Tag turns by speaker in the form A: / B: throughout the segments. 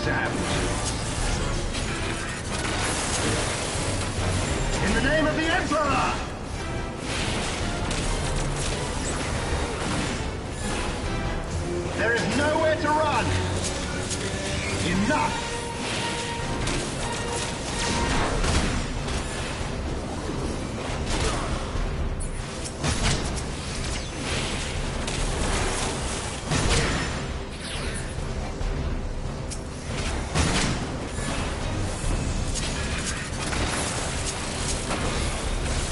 A: stabbed. In the name of the Emperor! There is nowhere to run! Enough!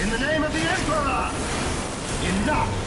A: In the name of the Emperor! Enough!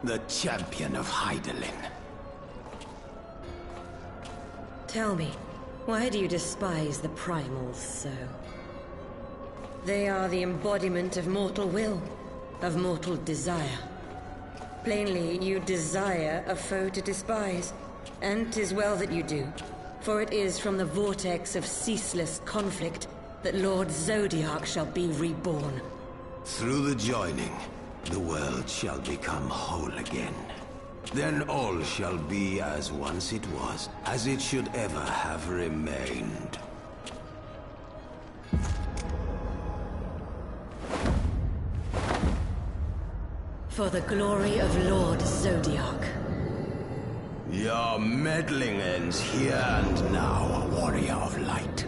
B: the champion of Hydaelyn.
C: Tell me, why do you despise the primals so? They are the embodiment of mortal will, of mortal desire. Plainly, you desire a foe to despise, and 'tis well that you do, for it is from the vortex of ceaseless conflict that Lord Zodiac shall be reborn.
B: Through the joining, the world shall become whole again. Then all shall be as once it was, as it should ever have remained.
C: For the glory of Lord Zodiac.
B: Your meddling ends here and now, warrior of light.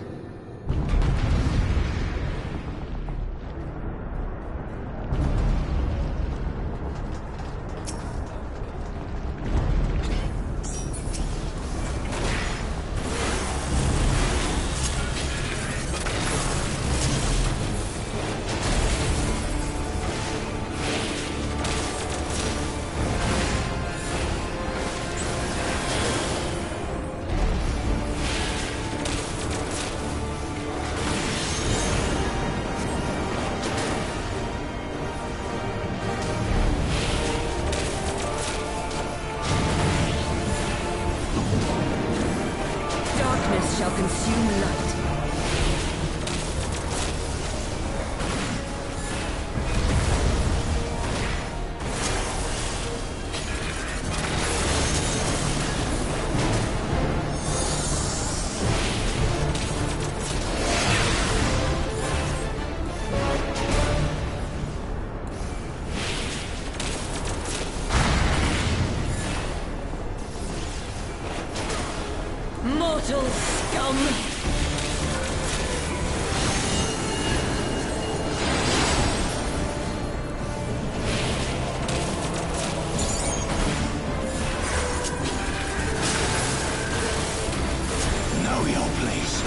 C: Shall consume light. Mortal scum!
B: Know your place.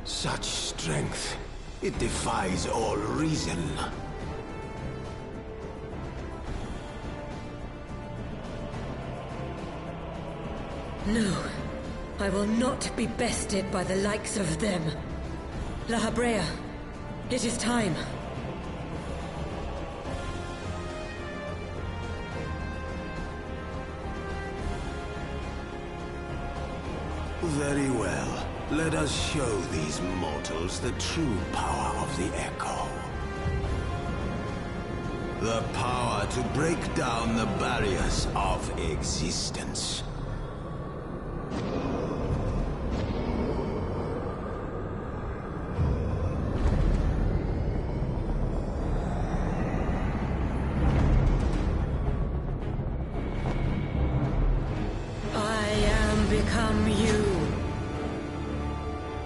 B: Such strength, it defies all reason.
C: No, I will not be bested by the likes of them. La Habrea, it is time.
B: Very well. Let us show these mortals the true power of the Echo. The power to break down the barriers of existence.
C: I am become you.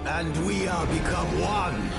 B: And we are become one.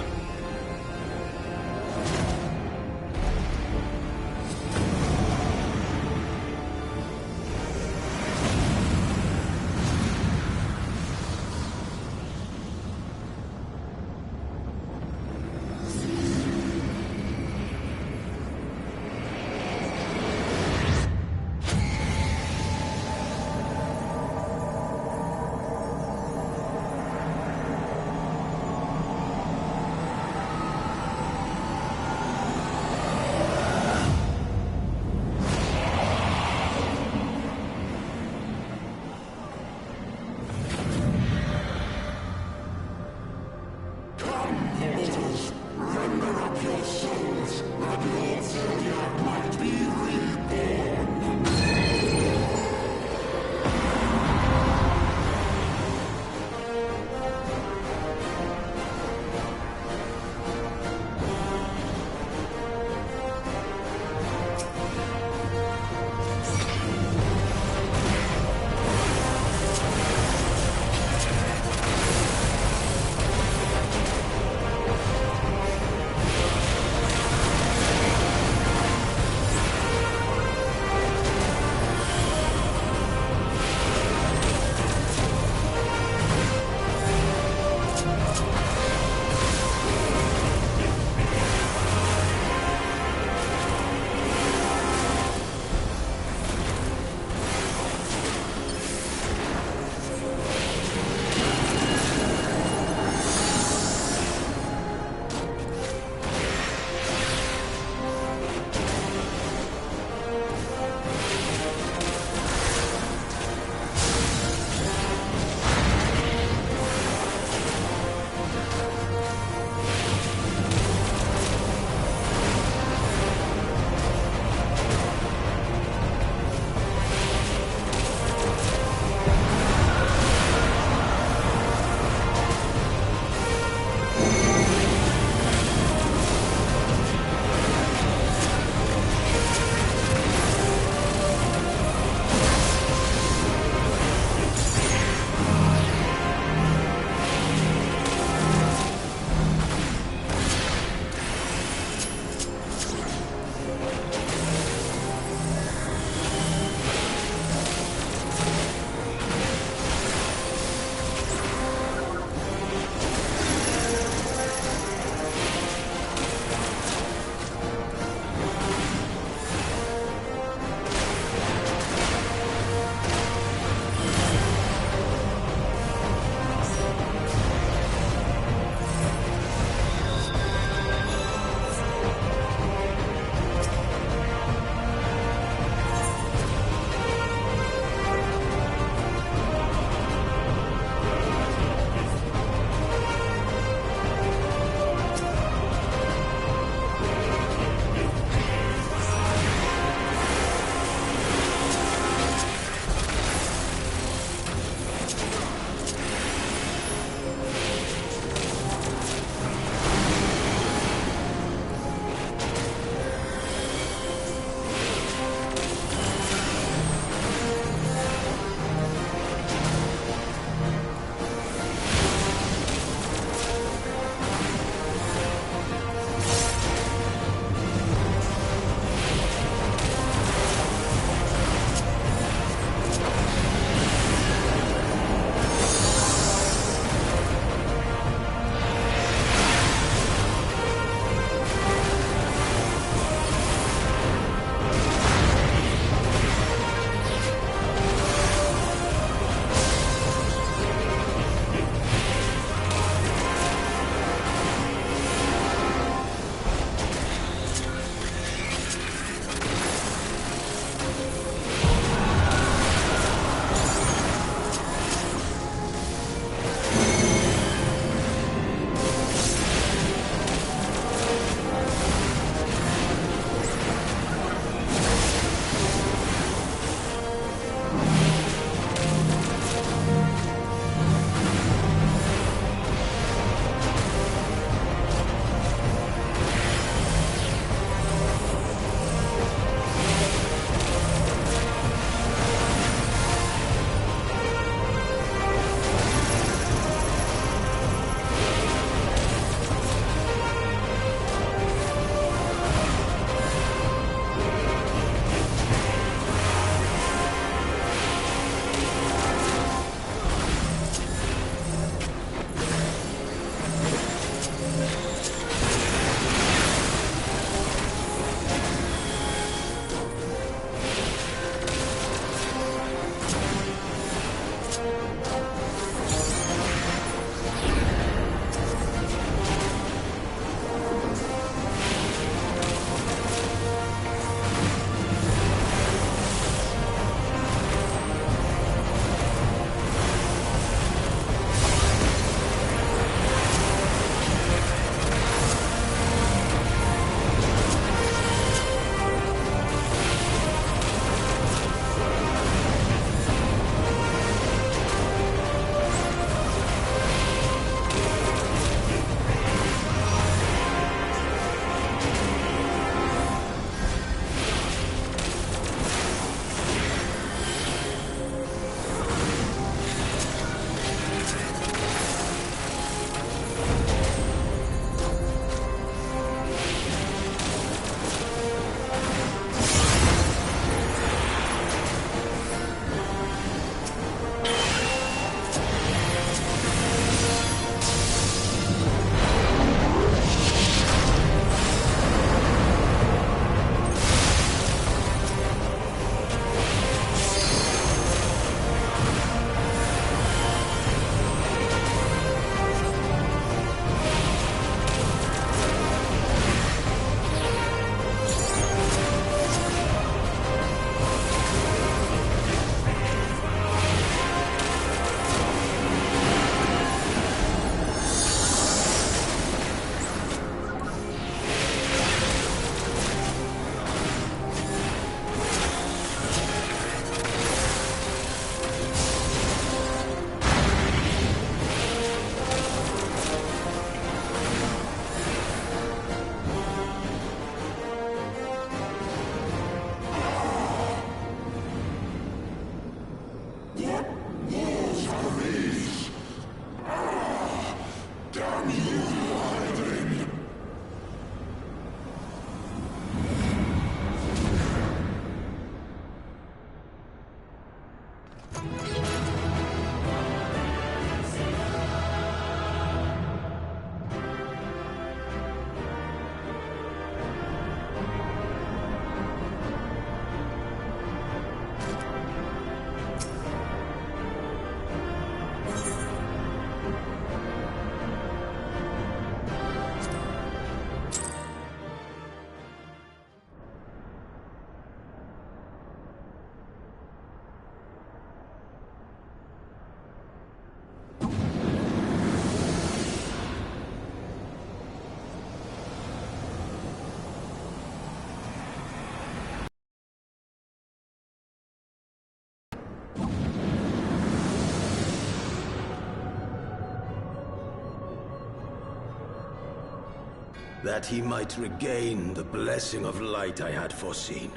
B: that he might regain the blessing of light I had foreseen.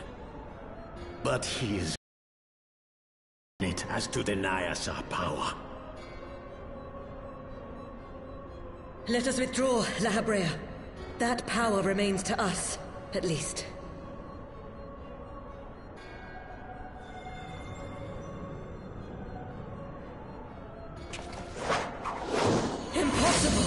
B: But he is it as to deny us our power.
C: Let us withdraw, La Habrea. That power remains to us, at least. Impossible!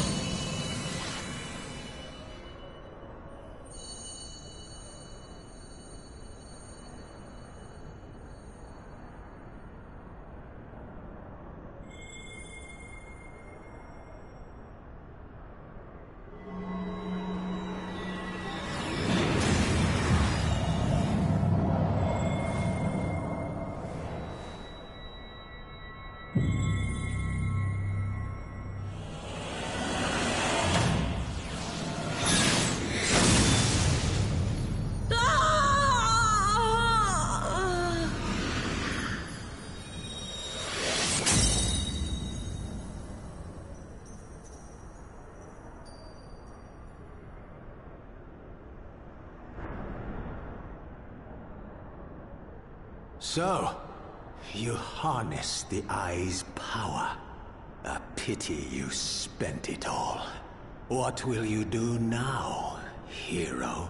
B: So, you harnessed the Eye's power. A pity you spent it all. What will you do now, hero?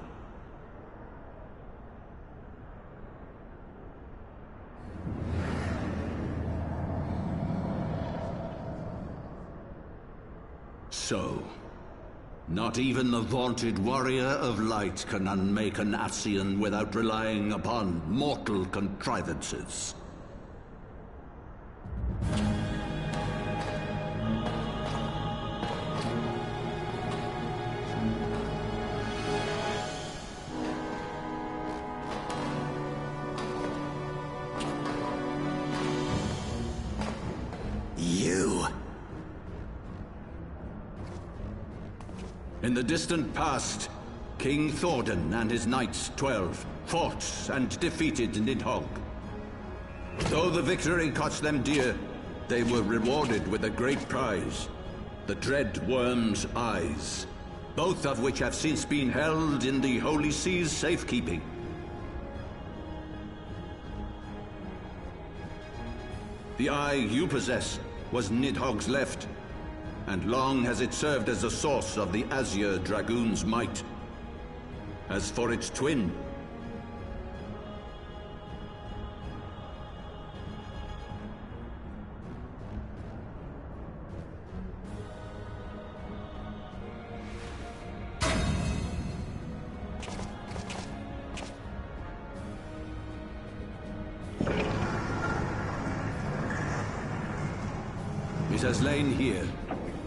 A: So, not even the vaunted warrior of light can unmake an Ascian without relying upon mortal contrivances.
B: You?
A: In the distant past, King Thordan and his knights 12 fought and defeated Nidhogg. Though the victory cost them dear, they were rewarded with a great prize, the Dread Worm's Eyes, both of which have since been held in the Holy See's safekeeping. The eye you possess was Nidhogg's left, and long has it served as a source of the Azure Dragoon's might. As for its twin, it has lain here,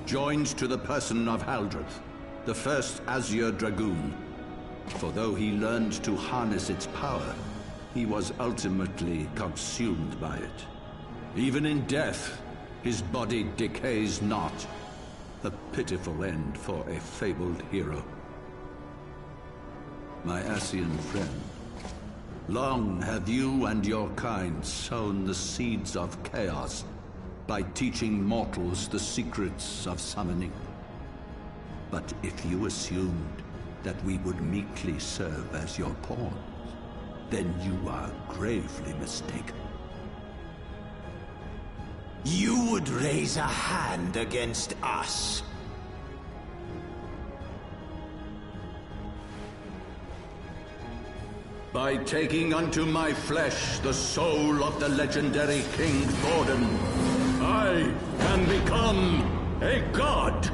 A: joined to the person of Haldreth, the first Azure Dragoon. For though he learned to harness its power, he was ultimately consumed by it. Even in death, his body decays not. A pitiful end for a fabled hero. My Ascian friend, long have you and your kind sown the seeds of chaos by teaching mortals the secrets of summoning. But if you assumed that we would meekly serve as your pawns, then you are gravely mistaken.
B: You would raise a hand against us?
A: By taking unto my flesh the soul of the legendary King Thordan, I can become a god!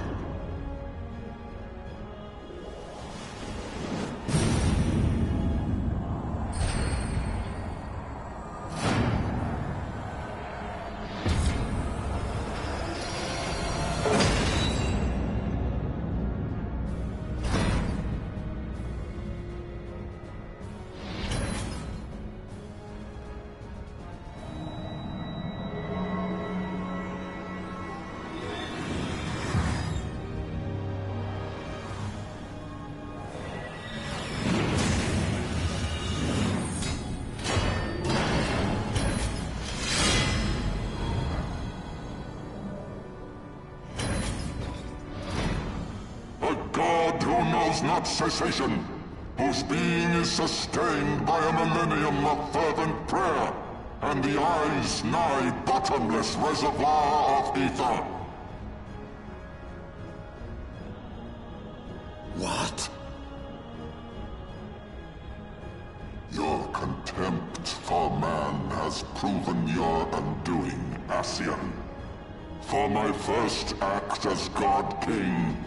D: not cessation, whose being is sustained by a millennium of fervent prayer, and the eye's nigh bottomless reservoir of ether.
B: What?
D: Your contempt for man has proven your undoing, Ascian. For my first act as God King,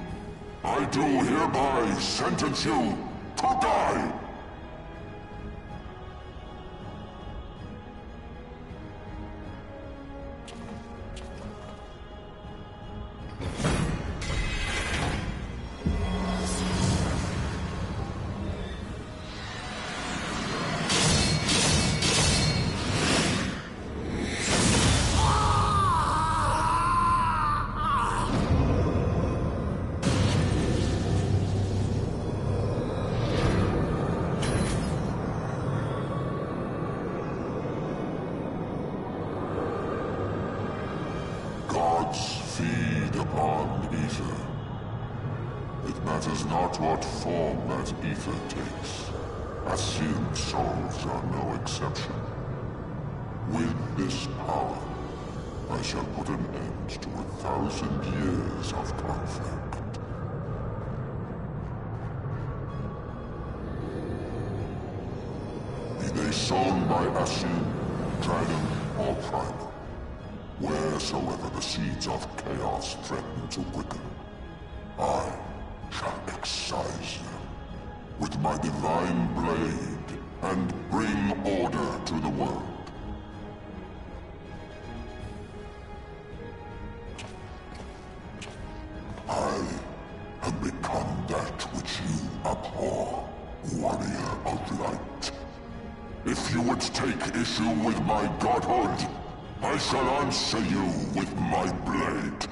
D: I do hereby sentence you to die! Gods feed upon ether. It matters not what form that ether takes. Ascian souls are no exception. With this power, I shall put an end to 1,000 years of conflict. Be they sown by Ascian, dragon, or primal, wheresoever the seeds of chaos threaten to quicken, I shall excise them with my divine blade and bring order to the world. I have become that which you abhor, warrior of light. If you would take issue with my godhood, I shall answer you with my blade.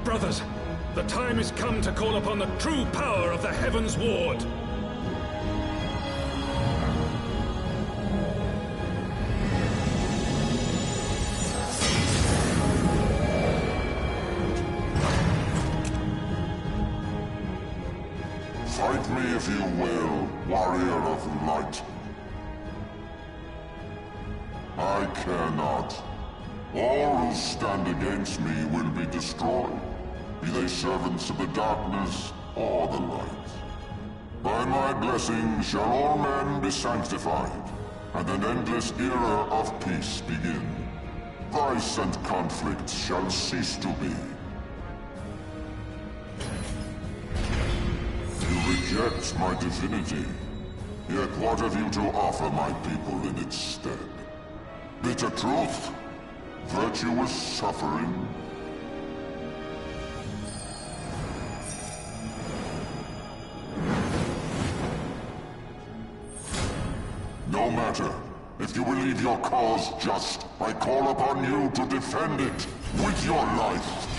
E: Brothers, the time has come to call upon the true power of the Heavens Ward.
D: Fight me if you will, warrior of light. I care not. All who stand against me will be destroyed, be they servants of the darkness or the light. By my blessing shall all men be sanctified, and an endless era of peace begin. Vice and conflict shall cease to be. You reject my divinity, yet what have you to offer my people in its stead? Bitter truth? Virtuous suffering? No matter. If you believe your cause just, I call upon you to defend it with your life.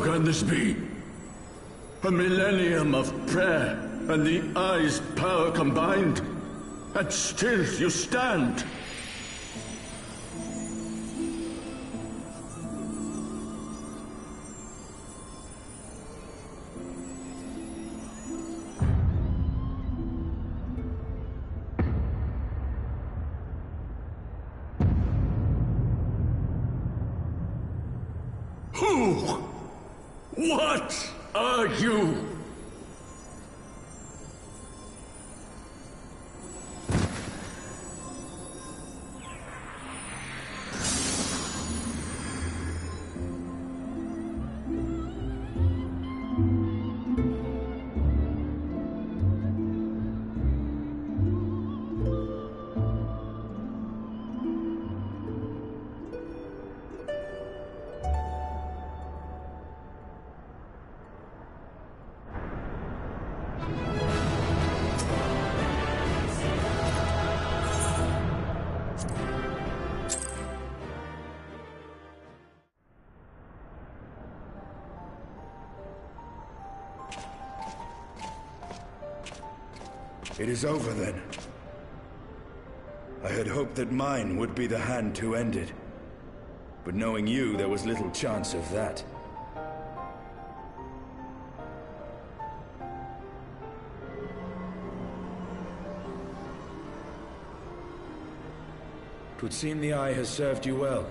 F: can this be? A millennium of prayer and the Eye's power combined, and still you stand. Who? What are you?
G: It is over then. I had hoped that mine would be the hand to end it. But knowing you, there was little chance of that. Twould seem the Eye has served you well.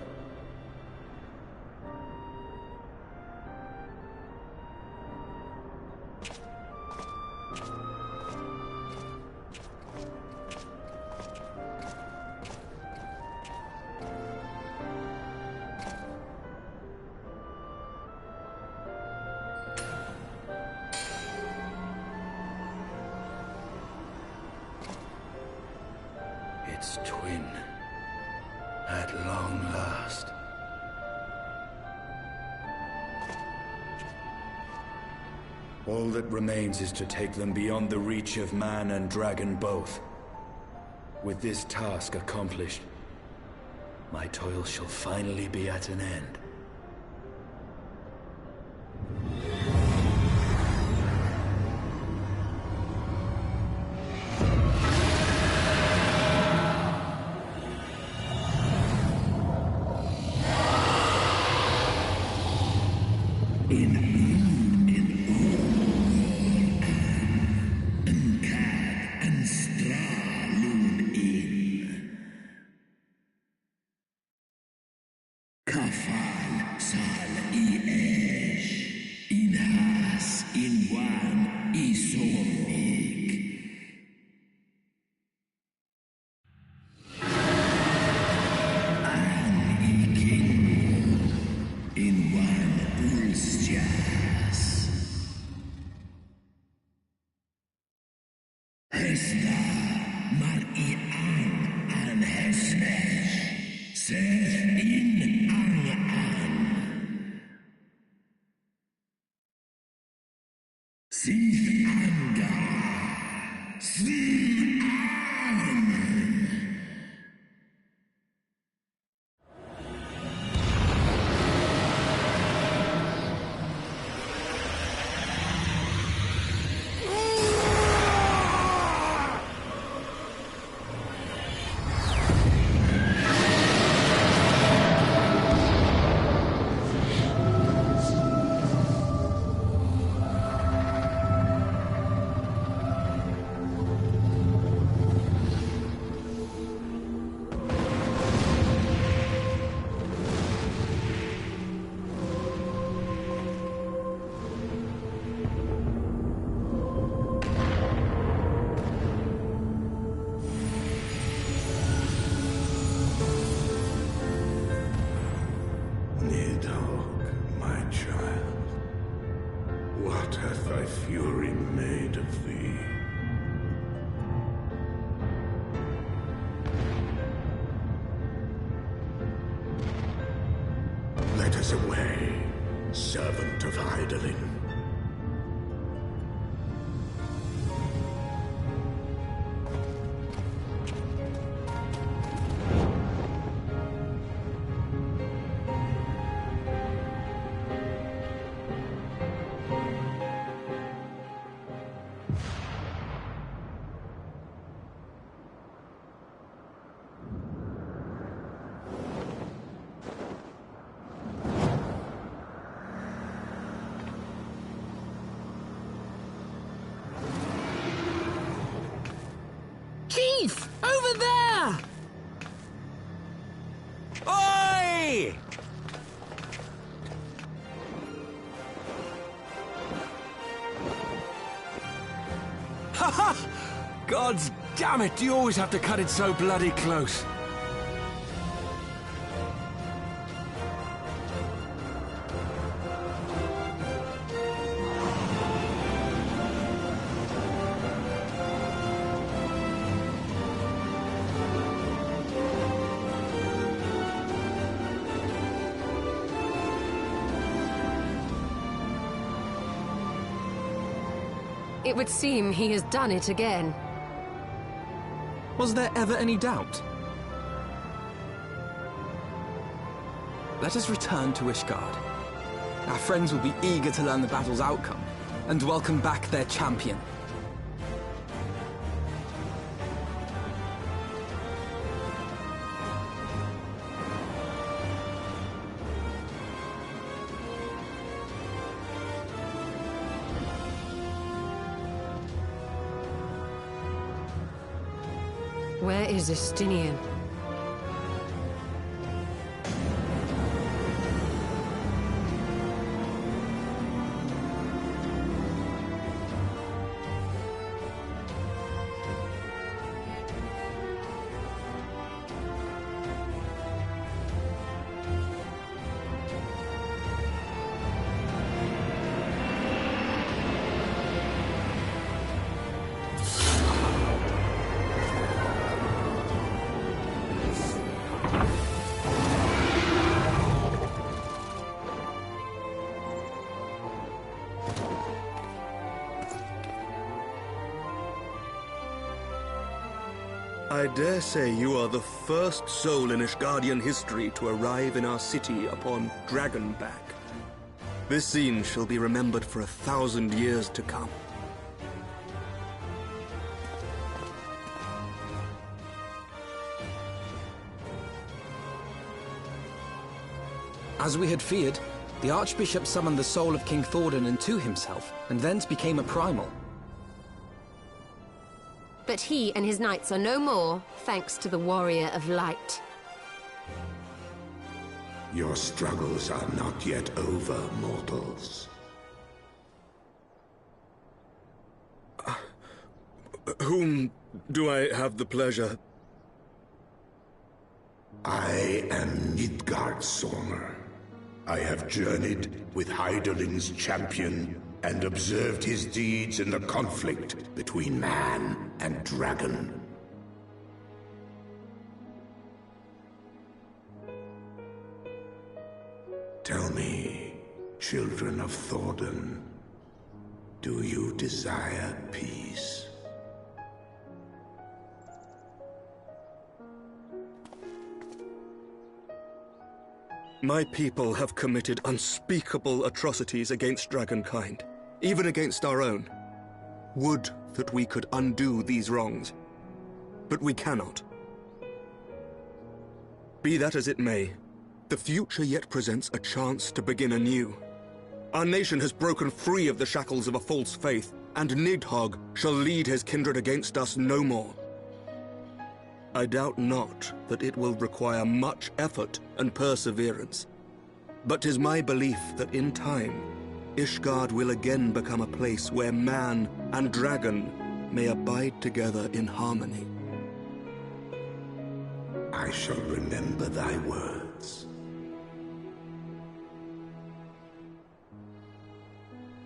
G: Its twin, at long last. All that remains is to take them beyond the reach of man and dragon both. With this task accomplished, my toil shall finally be at an end.
F: Let us away, servant of Hydaelyn.
H: Gods damn it, do you always have to cut it so bloody close?
I: It would seem he has done it again.
H: Was there ever any doubt? Let us return to Ishgard. Our friends will be eager to learn the battle's outcome, and welcome back their champion.
I: Where is Estinian?
J: I dare say you are the first soul in Ishgardian history to arrive in our city upon Dragonback. This scene shall be remembered for 1,000 years to come.
H: As we had feared, the Archbishop summoned the soul of King Thordan into himself, and thence became a primal.
I: But he and his knights are no more, thanks to the Warrior of Light.
B: Your struggles are not yet over, mortals.
J: Whom do I have the pleasure?
B: I am Midgardsormr. I have journeyed with Hydalin's champion and observed his deeds in the conflict between man and dragon. Tell me, children of Thordan, do you desire peace?
J: My people have committed unspeakable atrocities against dragonkind, even against our own. Would that we could undo these wrongs, but we cannot. Be that as it may, the future yet presents a chance to begin anew. Our nation has broken free of the shackles of a false faith, and Nidhogg shall lead his kindred against us no more. I doubt not that it will require much effort and perseverance, but 'tis my belief that in time, Ishgard will again become a place where man and dragon may abide together in harmony.
B: I shall remember thy words.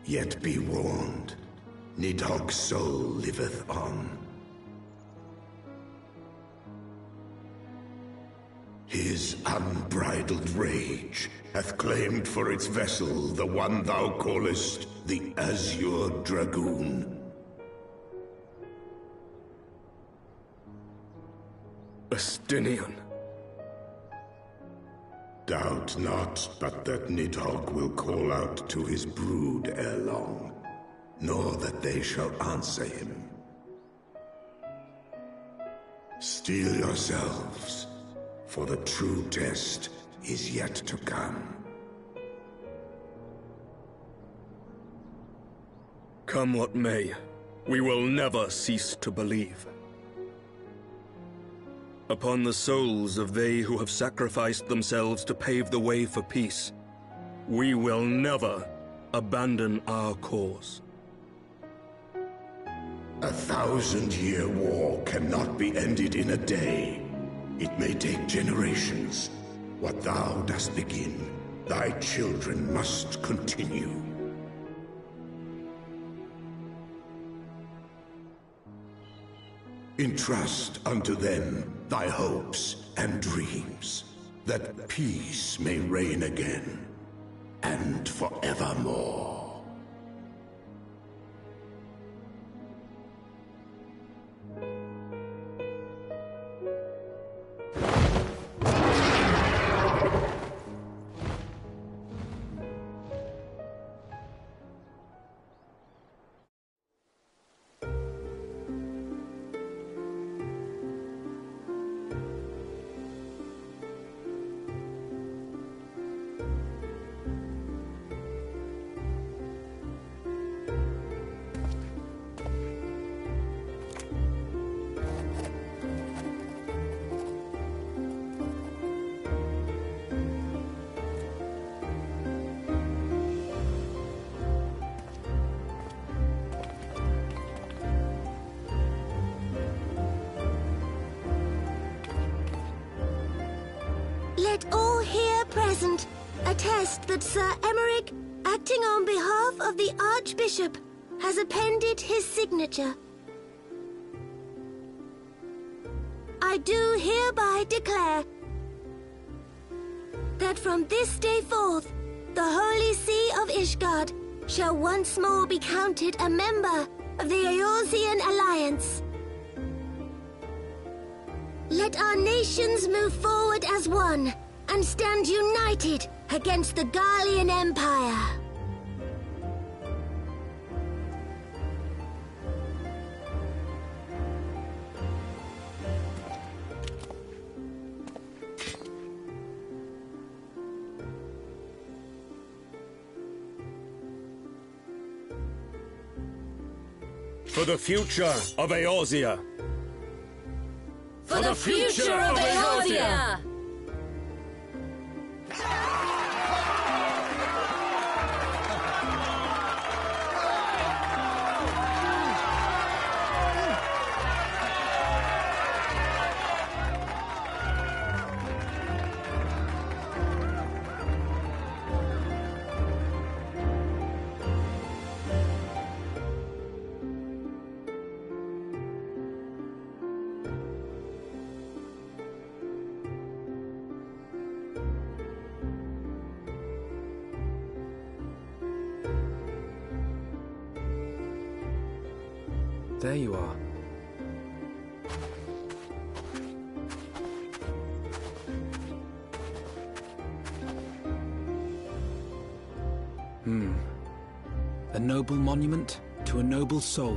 B: Yet be warned, Nidhogg's soul liveth on. His unbridled rage hath claimed for its vessel the one thou callest the Azure Dragoon.
J: Estinian.
B: Doubt not but that Nidhogg will call out to his brood ere long, nor that they shall answer him. Steel yourselves, for the true test is yet to come.
J: Come what may, we will never cease to believe. Upon the souls of they who have sacrificed themselves to pave the way for peace, we will never abandon our cause.
K: A 1,000-year war cannot be ended in a day. It may take generations. What thou dost begin, thy children must continue. Entrust unto them thy hopes and dreams, that peace may reign again, and forevermore.
L: Let all here present attest that Sir Emmerich, acting on behalf of the Archbishop, has appended his signature. I do hereby declare that from this day forth, the Holy See of Ishgard shall once more be counted a member of the Eorzean Alliance. Let our nations move forward as one and stand united against the Garlean Empire.
J: For the future of Eorzea!
C: For the future of Eorzea!
H: There you are. A noble monument to a noble soul.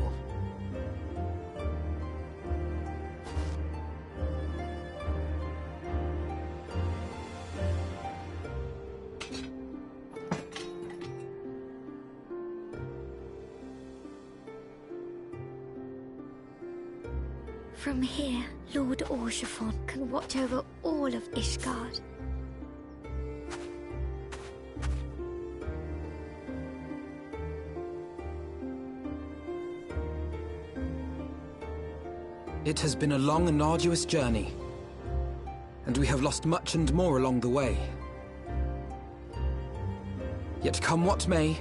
L: From here, Lord Orshafon can watch over all of Ishgard.
H: It has been a long and arduous journey, and we have lost much and more along the way. Yet come what may,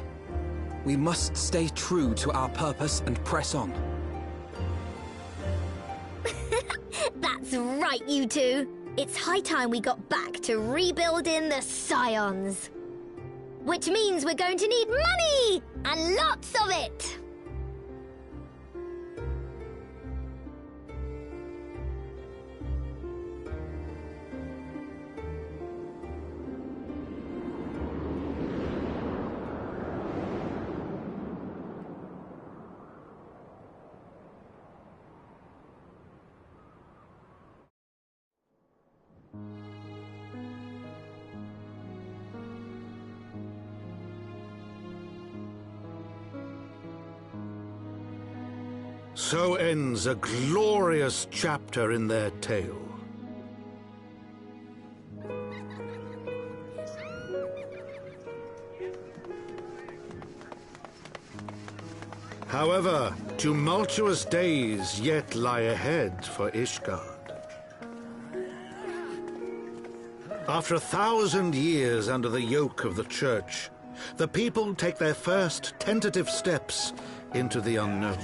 H: we must stay true to our purpose and press on.
M: That's right, you two. It's high time we got back to rebuilding the Scions. Which means we're going to need money! And lots of it!
F: So ends a glorious chapter in their tale.
N: However, tumultuous days yet lie ahead for Ishgard. After 1,000 years under the yoke of the Church, the people take their first tentative steps into the unknown.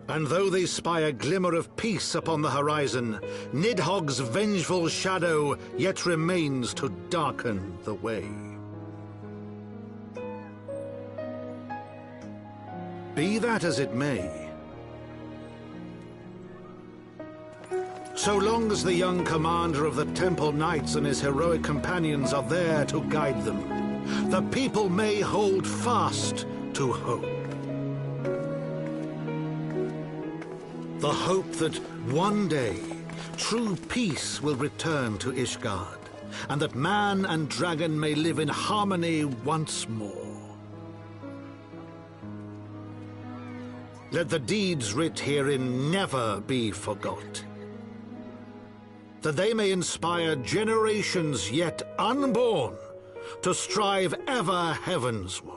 N: And though they spy a glimmer of peace upon the horizon, Nidhogg's vengeful shadow yet remains to darken the way. Be that as it may, so long as the young commander of the Temple Knights and his heroic companions are there to guide them, the people may hold fast to hope. The hope that one day true peace will return to Ishgard, and that man and dragon may live in harmony once more. Let the deeds writ herein never be forgot, that they may inspire generations yet unborn to strive ever heavensward.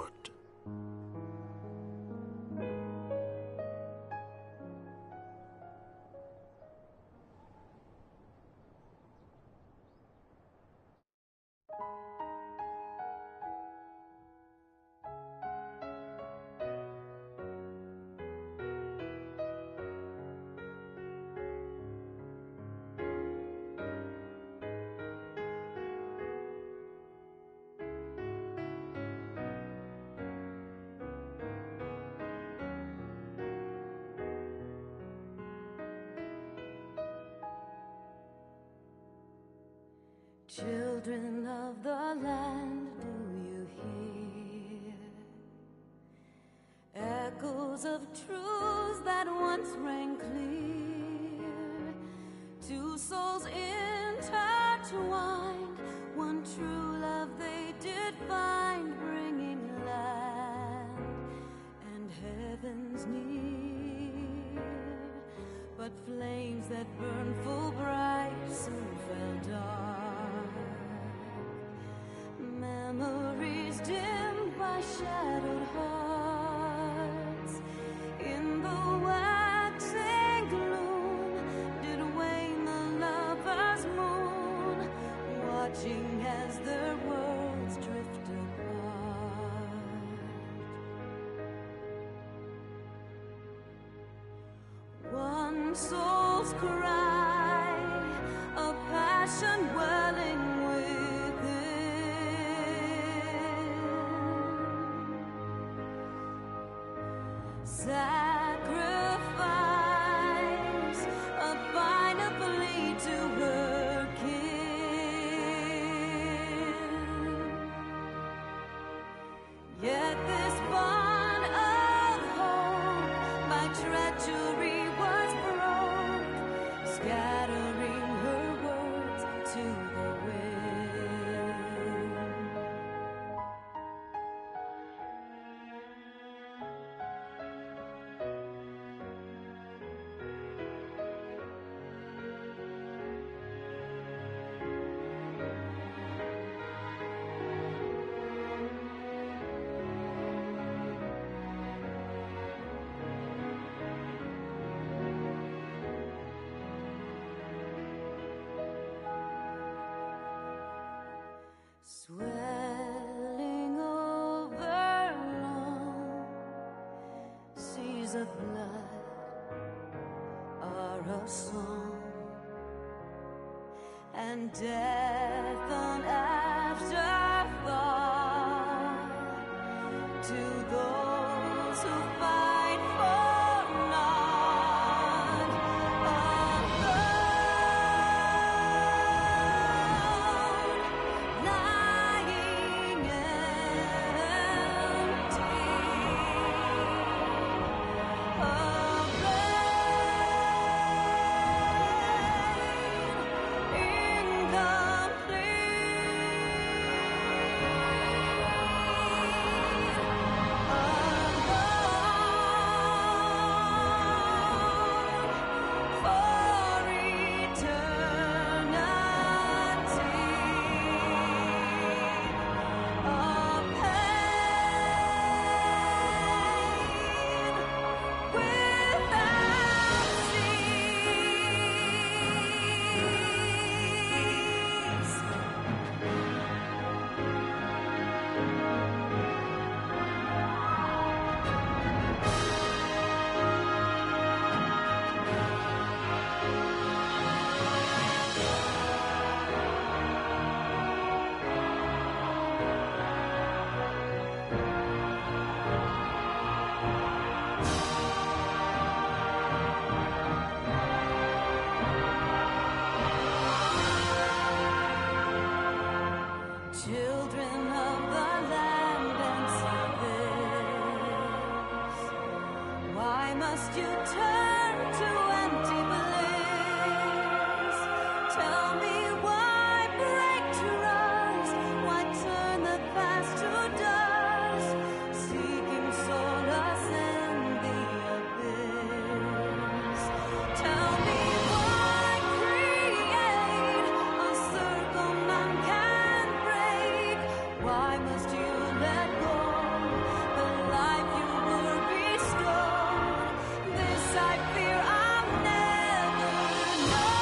O: Children of the land, do you hear echoes of truths that once rang clear? Two souls intertwined, one true love they did find, bringing land and heavens near. But flames that burned full bright soon fell dark. Memories dimmed by shadowed hearts. In the waxing gloom did wane the lover's moon, watching as their worlds drift apart. One soul's cry, a passion welling within. Sacrifice, a final plea to her kin. Yet this bond of hope by treachery was broke, scattering her words to the wind. Swelling over long seas of blood are a song, and death an afterthought to those who fight for naught. Alone, lying empty, must you turn to empty bliss? Tell me why break trust? Why turn the past to dust? Seeking solace in the abyss. Tell me why create a circle none can break? Why must you let go the life you were bestowed? This I fear I'll never know.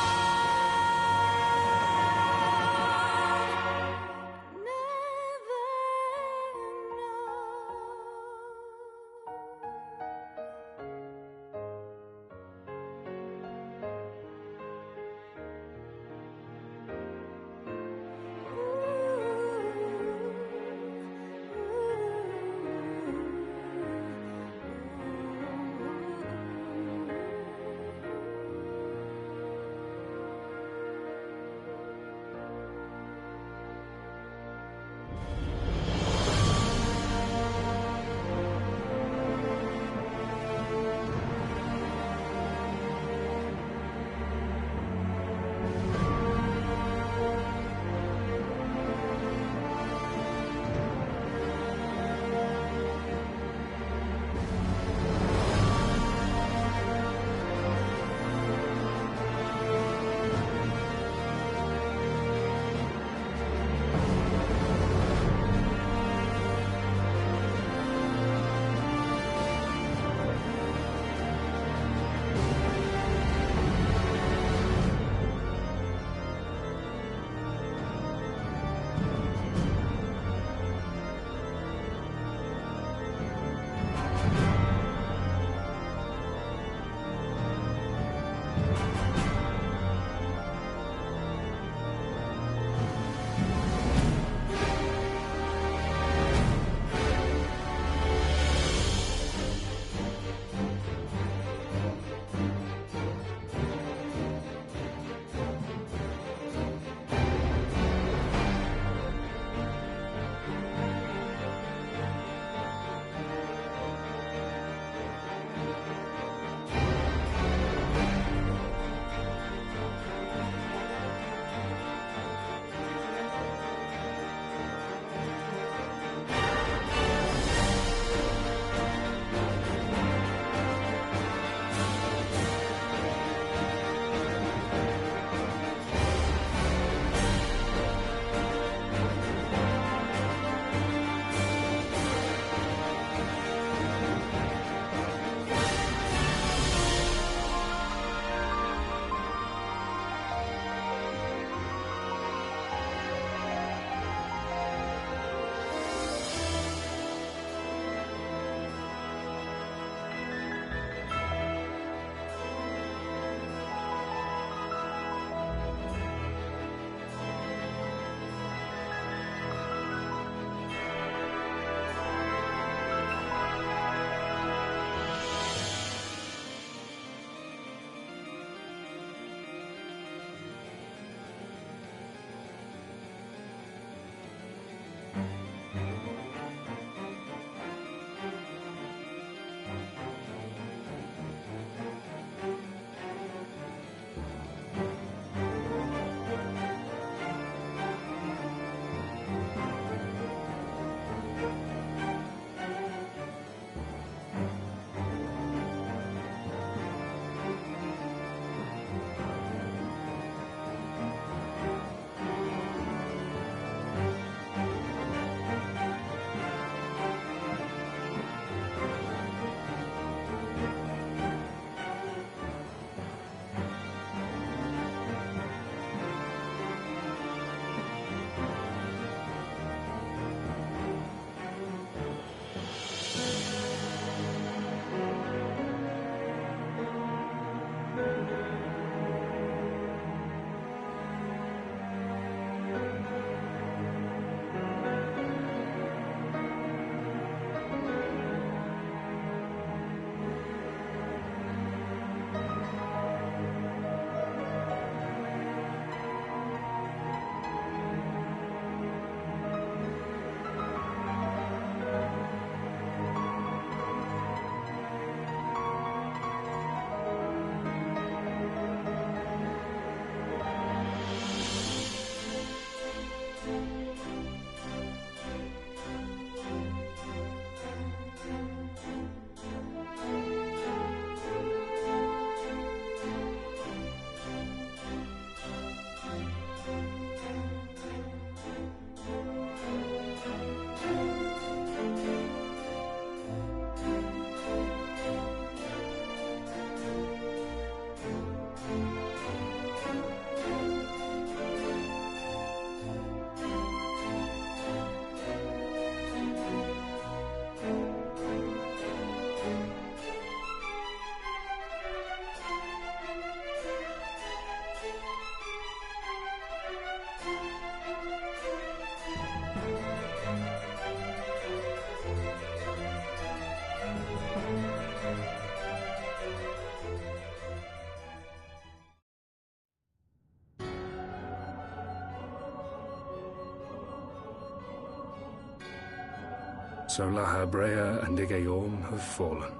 E: So Lahabrea and Igaeorm have fallen.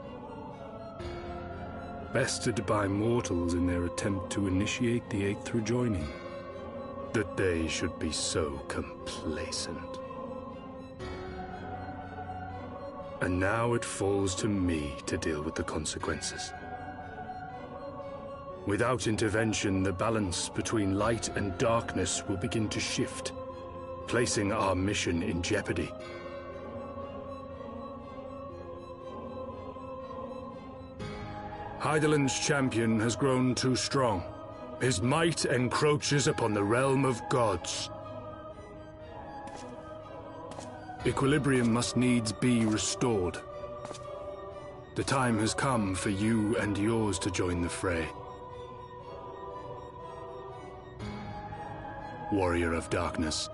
E: Bested by mortals in their attempt to initiate the Eighth Rejoining. That they should be so complacent. And now it falls to me to deal with the consequences. Without intervention, the balance between light and darkness will begin to shift, placing our mission in jeopardy. Hydaelyn's champion has grown too strong. His might encroaches upon the realm of gods. Equilibrium must needs be restored. The time has come for you and yours to join the fray. Warrior of Darkness.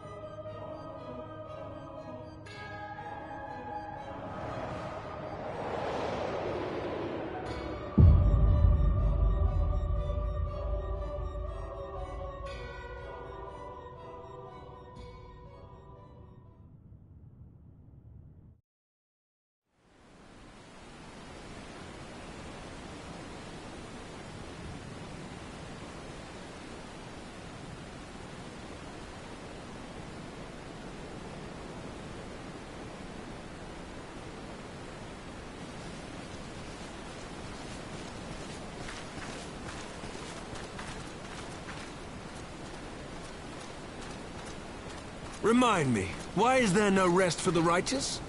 P: Remind me, why is there no rest for the righteous?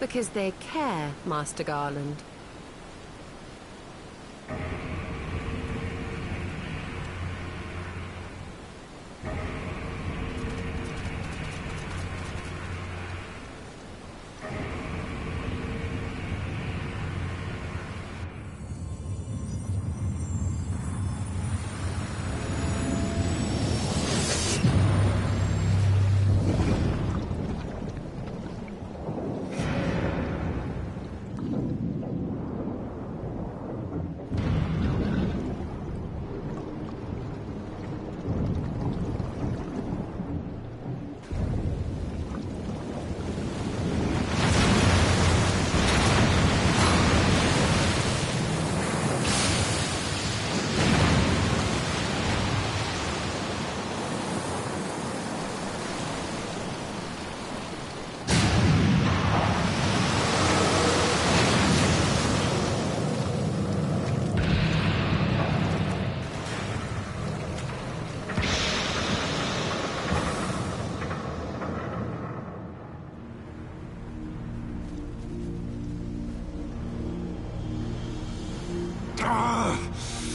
I: Because they care, Master Garland.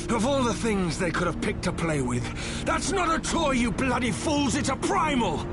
P: Of all the things they could have picked to play with, that's not a toy, you bloody fools, it's a primal!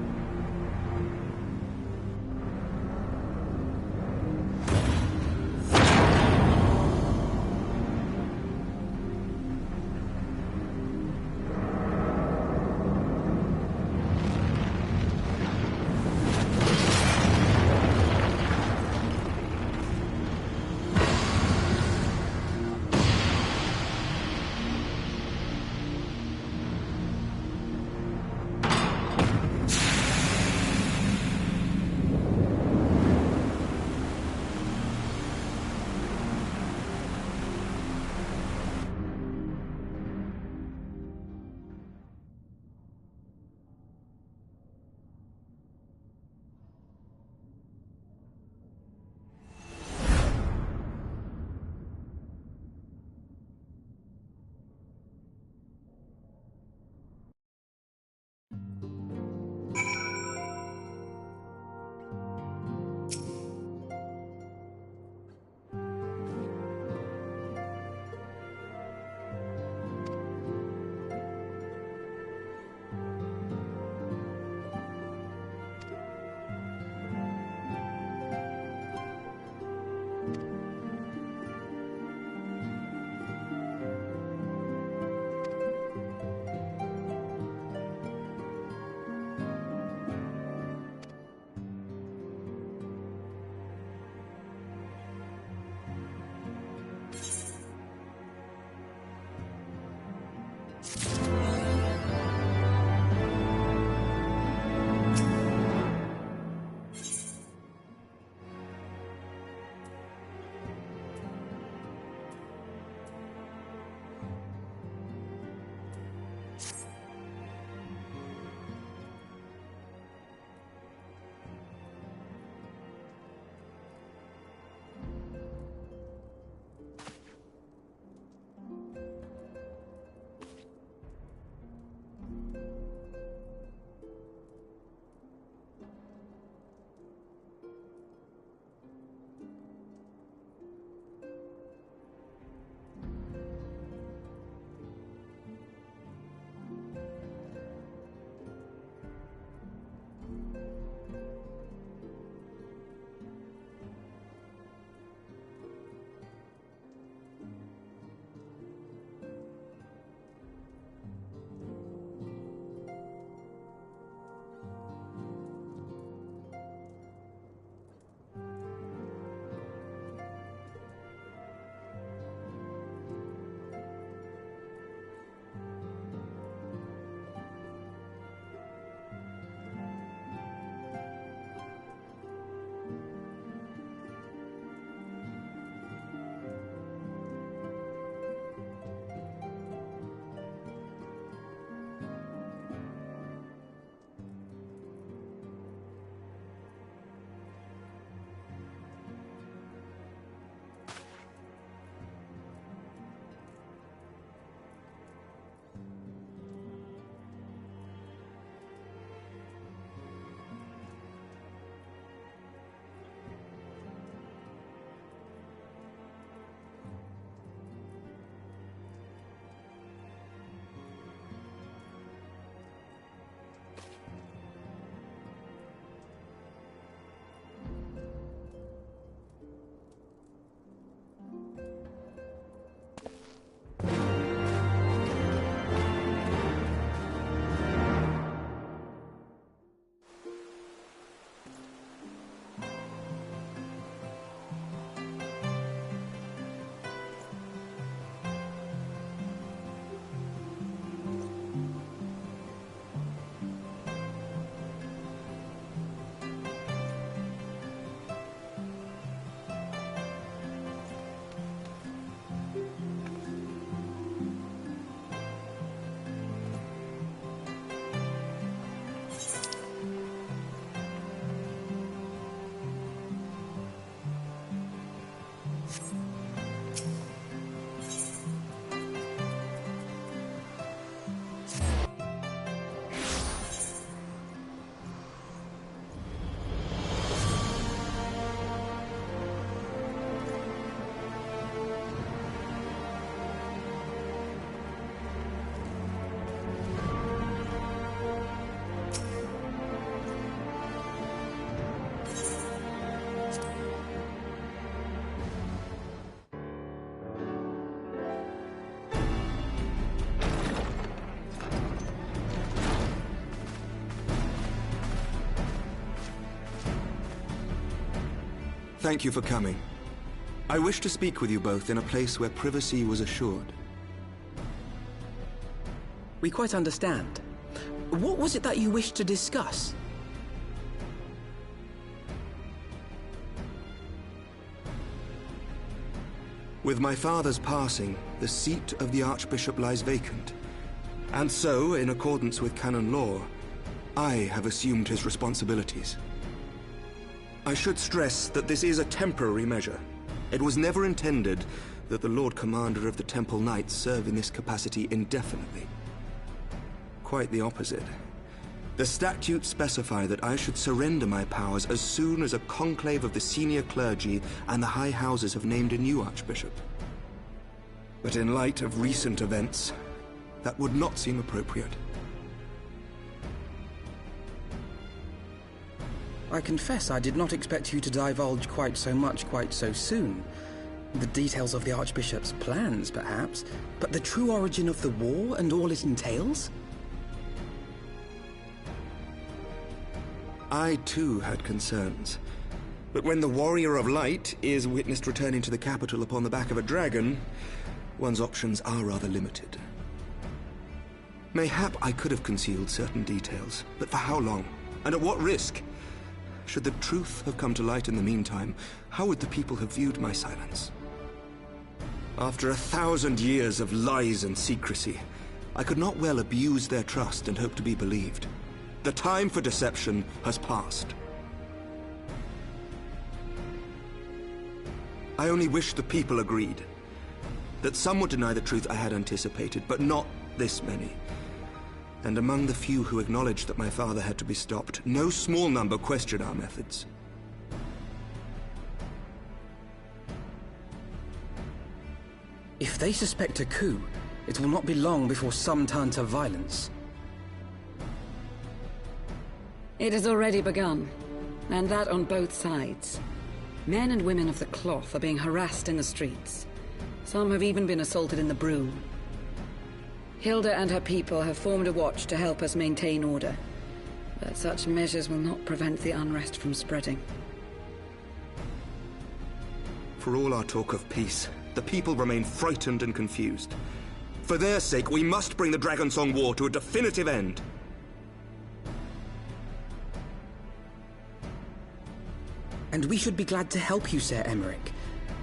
J: Thank you for coming. I wish to speak with you both in a place where privacy was assured.
H: We quite understand. What was it that you wished to discuss?
J: With my father's passing, the seat of the Archbishop lies vacant. And so, in accordance with canon law, I have assumed his responsibilities. I should stress that this is a temporary measure. It was never intended that the Lord Commander of the Temple Knights serve in this capacity indefinitely. Quite the opposite. The statutes specify that I should surrender my powers as soon as a conclave of the senior clergy and the high houses have named a new archbishop. But in light of recent events, that would not seem appropriate.
H: I confess I did not expect you to divulge quite so much quite so soon. The details of the Archbishop's plans, perhaps, but the true origin of the war and all it entails?
J: I too had concerns. But when the Warrior of Light is witnessed returning to the capital upon the back of a dragon, one's options are rather limited. Mayhap I could have concealed certain details, but for how long? And at what risk? Should the truth have come to light in the meantime, how would the people have viewed my silence? After 1,000 years of lies and secrecy, I could not well abuse their trust and hope to be believed. The time for deception has passed. I only wish the people agreed. That some would deny the truth I had anticipated, but not this many. And among the few who acknowledged that my father had to be stopped, no small number questioned our methods.
H: If they suspect a coup, it will not be long before some turn to violence.
Q: It has already begun, and that on both sides. Men and women of the cloth are being harassed in the streets. Some have even been assaulted in the broom. Hilda and her people have formed a watch to help us maintain order, but such measures will not prevent the unrest from spreading.
J: For all our talk of peace, the people remain frightened and confused. For their sake, we must bring the Dragonsong War to a definitive end.
H: And we should be glad to help you, Sir Emmerich.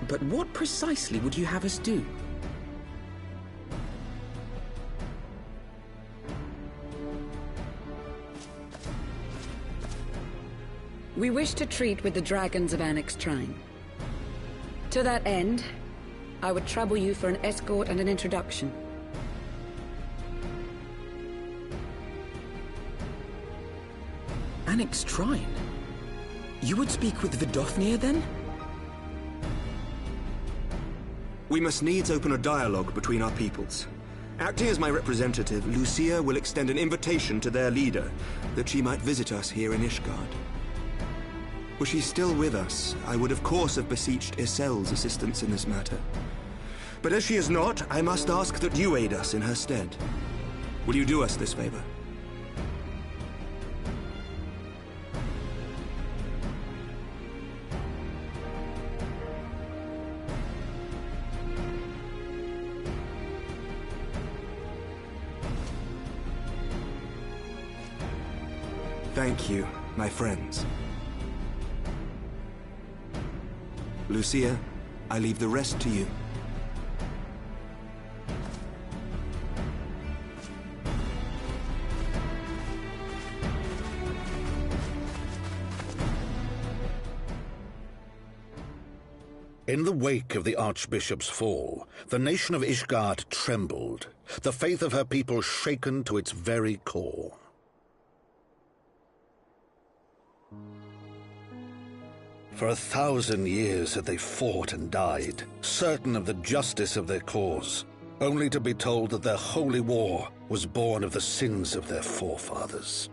H: But what precisely would you have us do?
Q: We wish to treat with the dragons of Annex Shrine. To that end, I would trouble you for an escort and an introduction.
H: Annex Shrine? You would speak with Vidofnir, then?
J: We must needs open a dialogue between our peoples. Acting as my representative, Lucia will extend an invitation to their leader, that she might visit us here in Ishgard. Were she still with us, I would of course have beseeched Isel's assistance in this matter. But as she is not, I must ask that you aid us in her stead. Will you do us this favor? Thank you, my friends. Lucia, I leave the rest to you.
N: In the wake of the Archbishop's fall, the nation of Ishgard trembled, the faith of her people shaken to its very core. For 1,000 years had they fought and died, certain of the justice of their cause, only to be told that their holy war was born of the sins of their forefathers.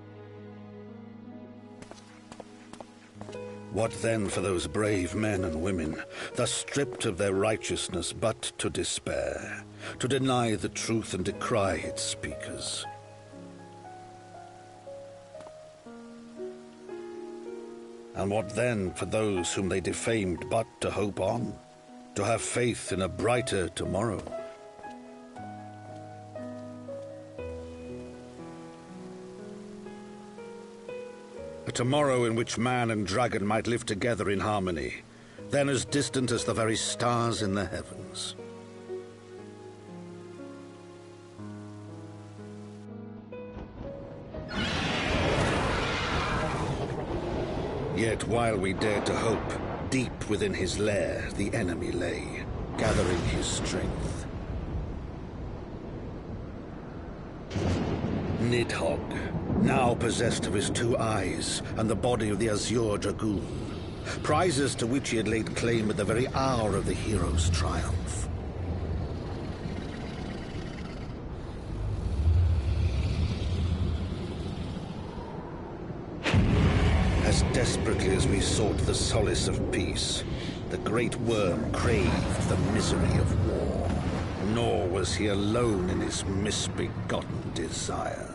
N: What then for those brave men and women, thus stripped of their righteousness but to despair, to deny the truth and decry its speakers? And what then for those whom they defamed but to hope on, to have faith in a brighter tomorrow? A tomorrow in which man and dragon might live together in harmony, then as distant as the very stars in the heavens. Yet while we dared to hope, deep within his lair the enemy lay, gathering his strength. Nidhogg, now possessed of his 2 eyes and the body of the Azure Dragoon, prizes to which he had laid claim at the very hour of the hero's triumph. As desperately as we sought the solace of peace, the great worm craved the misery of war. Nor was he alone in his misbegotten desire.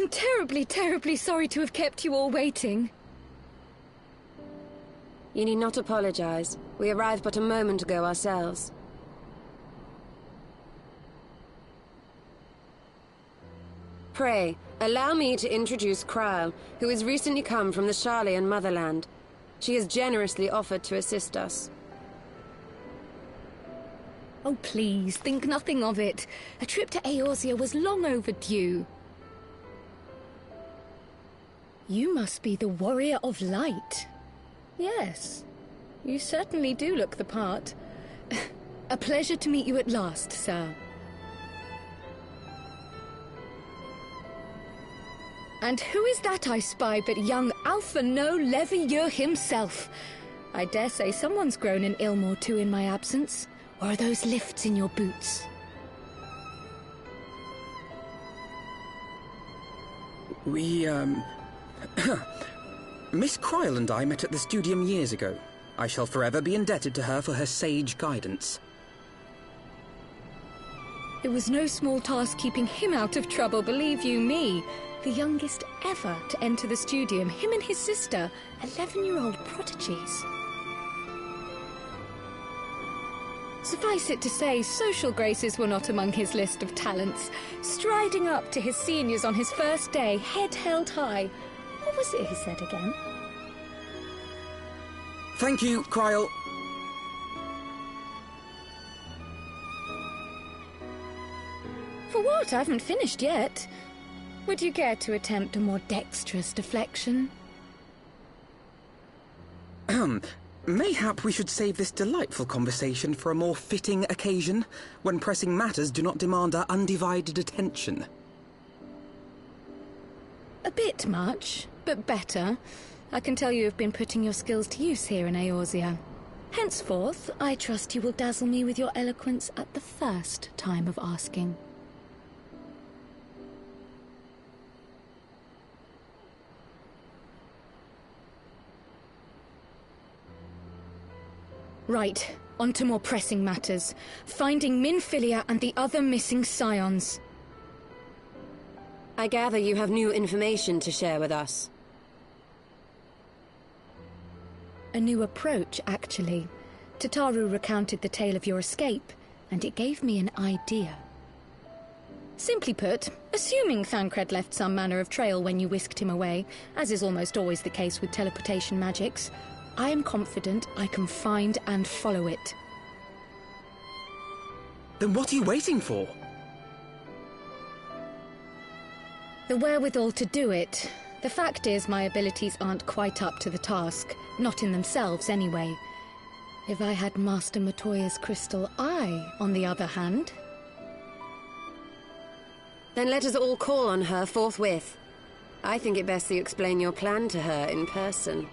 R: I'm terribly, terribly sorry to have kept you all waiting.
I: You need not apologize. We arrived but a moment ago ourselves. Pray, allow me to introduce Kryle, who has recently come from the Sharlayan motherland. She has generously offered to assist us.
R: Oh, please, think nothing of it. A trip to Eorzea was long overdue. You must be the Warrior of Light. Yes, you certainly do look the part. A pleasure to meet you at last, sir. And who is that I spy but young Alpha No Levieur himself? I dare say someone's grown an ilm or two in my absence. Or are those lifts in your boots?
H: We, Miss Kryle and I met at the Studium years ago. I shall forever be indebted to her for her sage guidance.
R: It was no small task keeping him out of trouble, believe you me. The youngest ever to enter the Studium, him and his sister, 11-year-old prodigies. Suffice it to say, social graces were not among his list of talents. Striding up to his seniors on his first day, head held high. What was it he said again?
H: Thank you, Kryle.
R: For what? I haven't finished yet. Would you care to attempt a more dexterous deflection?
H: Mayhap we should save this delightful conversation for a more fitting occasion, when pressing matters do not demand our undivided attention.
R: A bit much, but better. I can tell you have been putting your skills to use here in Eorzea. Henceforth, I trust you will dazzle me with your eloquence at the first time of asking. Right, on to more pressing matters. Finding Minfilia and the other missing scions.
I: I gather you have new information to share with us.
R: A new approach, actually. Tataru recounted the tale of your escape, and it gave me an idea. Simply put, assuming Thancred left some manner of trail when you whisked him away, as is almost always the case with teleportation magics, I am confident I can find and follow it.
H: Then what are you waiting for?
R: The wherewithal to do it. The fact is, my abilities aren't quite up to the task. Not in themselves, anyway. If I had Master Matoya's crystal eye, on the other hand...
I: Then let us all call on her forthwith. I think it best you explain your plan to her in person.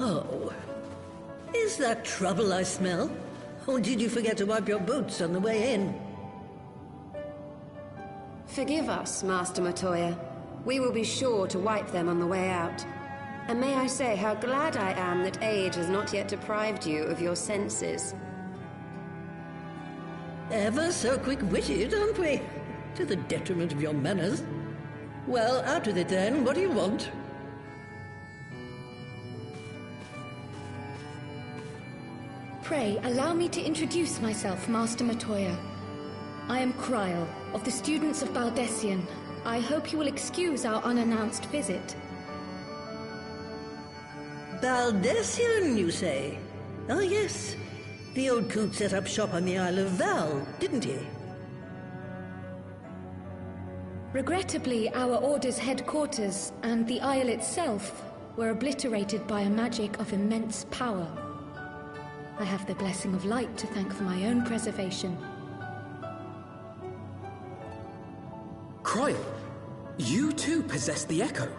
S: Oh. Is that trouble I smell? Or did you forget to wipe your boots on the way in?
I: Forgive us, Master Matoya. We will be sure to wipe them on the way out. And may I say how glad I am that age has not yet deprived you of your senses.
S: Ever so quick-witted, aren't we? To the detriment of your manners. Well, out with it then. What do you want?
R: Pray, allow me to introduce myself, Master Matoya. I am Kryl, of the students of Baldessian. I hope you will excuse our unannounced visit.
S: Baldessian, you say? Oh, yes. The old coot set up shop on the Isle of Val, didn't he?
R: Regrettably, our Order's headquarters and the Isle itself were obliterated by a magic of immense power. I have the blessing of light to thank for my own preservation.
H: Kryl, you too possess the Echo.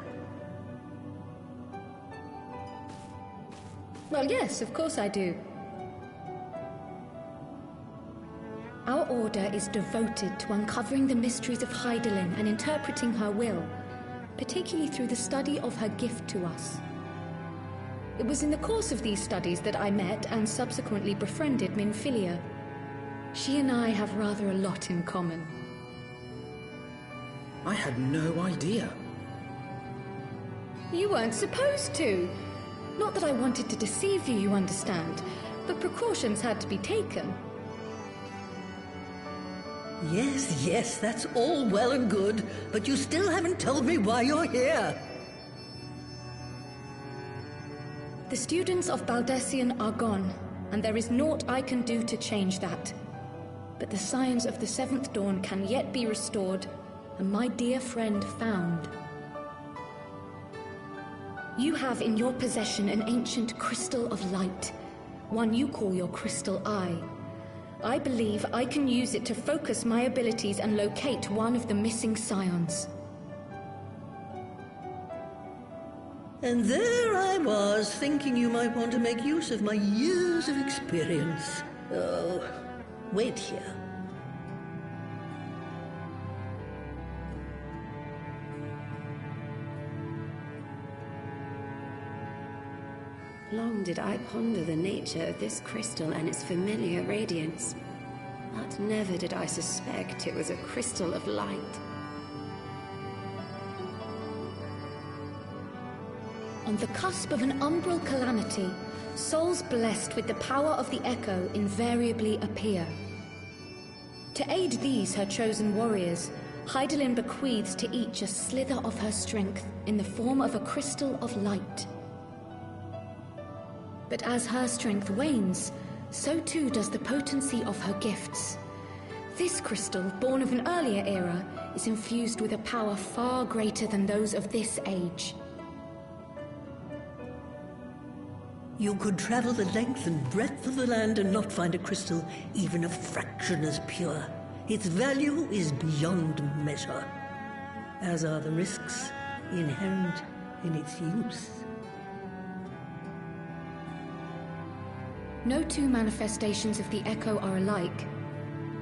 R: Well, yes, of course I do. Our Order is devoted to uncovering the mysteries of Hydaelyn and interpreting her will, particularly through the study of her gift to us. It was in the course of these studies that I met and subsequently befriended Minfilia. She and I have rather a lot in common.
H: I had no idea.
R: You weren't supposed to. Not that I wanted to deceive you, you understand, but precautions had to be taken.
S: Yes, yes, that's all well and good, but you still haven't told me why you're here.
R: The students of Baldessian are gone, and there is naught I can do to change that. But the science of the Seventh Dawn can yet be restored, and my dear friend found. You have in your possession an ancient crystal of light, one you call your crystal eye. I believe I can use it to focus my abilities and locate one of the missing scions.
S: And there I was, thinking you might want to make use of my years of experience. Oh, wait here.
I: Long did I ponder the nature of this crystal and its familiar radiance, but never did I suspect it was a crystal of light.
R: On the cusp of an umbral calamity, souls blessed with the power of the Echo invariably appear. To aid these, her chosen warriors, Hydaelyn bequeaths to each a slither of her strength in the form of a crystal of light. But as her strength wanes, so too does the potency of her gifts. This crystal, born of an earlier era, is infused with a power far greater than those of this age.
S: You could travel the length and breadth of the land and not find a crystal even a fraction as pure. Its value is beyond measure, as are the risks inherent in its use.
R: No two manifestations of the Echo are alike.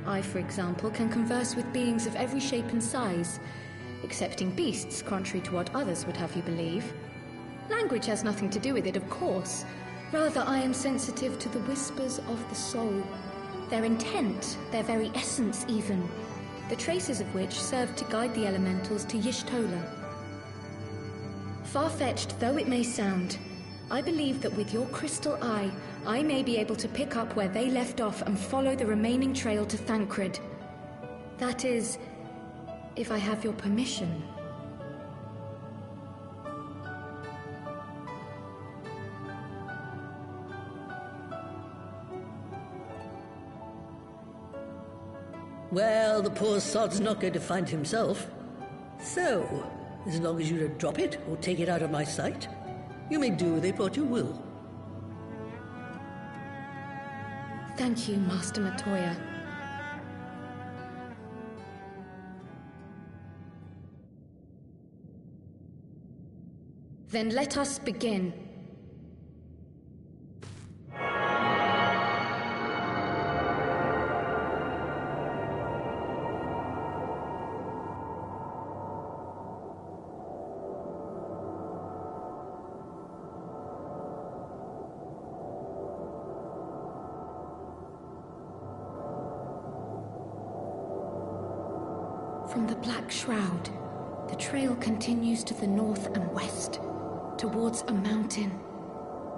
R: I, for example, can converse with beings of every shape and size, excepting beasts, contrary to what others would have you believe. Language has nothing to do with it, of course. Rather, I am sensitive to the whispers of the soul. Their intent, their very essence even, the traces of which serve to guide the elementals to Y'shtola. Far-fetched though it may sound, I believe that with your crystal eye, I may be able to pick up where they left off and follow the remaining trail to Thancred. That is, if I have your permission.
S: Well, the poor sod's not going to find himself. So, as long as you don't drop it or take it out of my sight, you may do with it what you will.
R: Thank you, Master Matoya. Then let us begin. From the Black Shroud, the trail continues to the north and west, towards a mountain,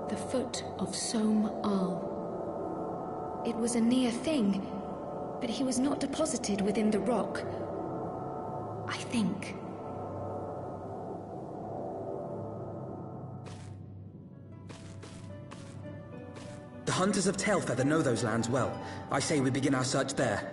R: the foot of Som Al. It was a near thing, but he was not deposited within the rock, I think.
H: The Hunters of Tailfeather know those lands well. I say we begin our search there.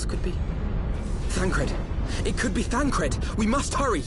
H: path could be. Thancred! It could be Thancred! We must hurry!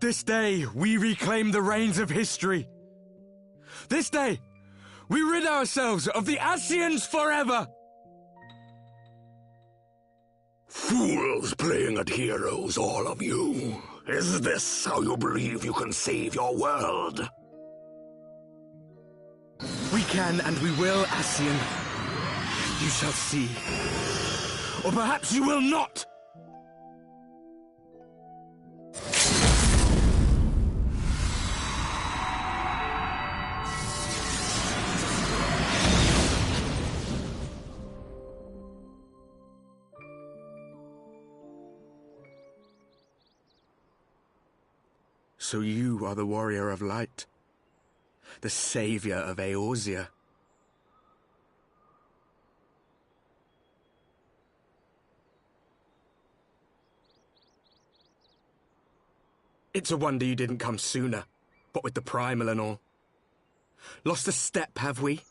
T: This day, we reclaim the reins of history. This day, we rid ourselves of the Ascians forever!
K: Fools playing at heroes, all of you. Is this how you believe you can save your world?
T: We can and we will, Ascian. You shall see. Or perhaps you will not! So you are the Warrior of Light, the savior of Eorzea. It's a wonder you didn't come sooner, what with the primal and all. Lost a step, have we?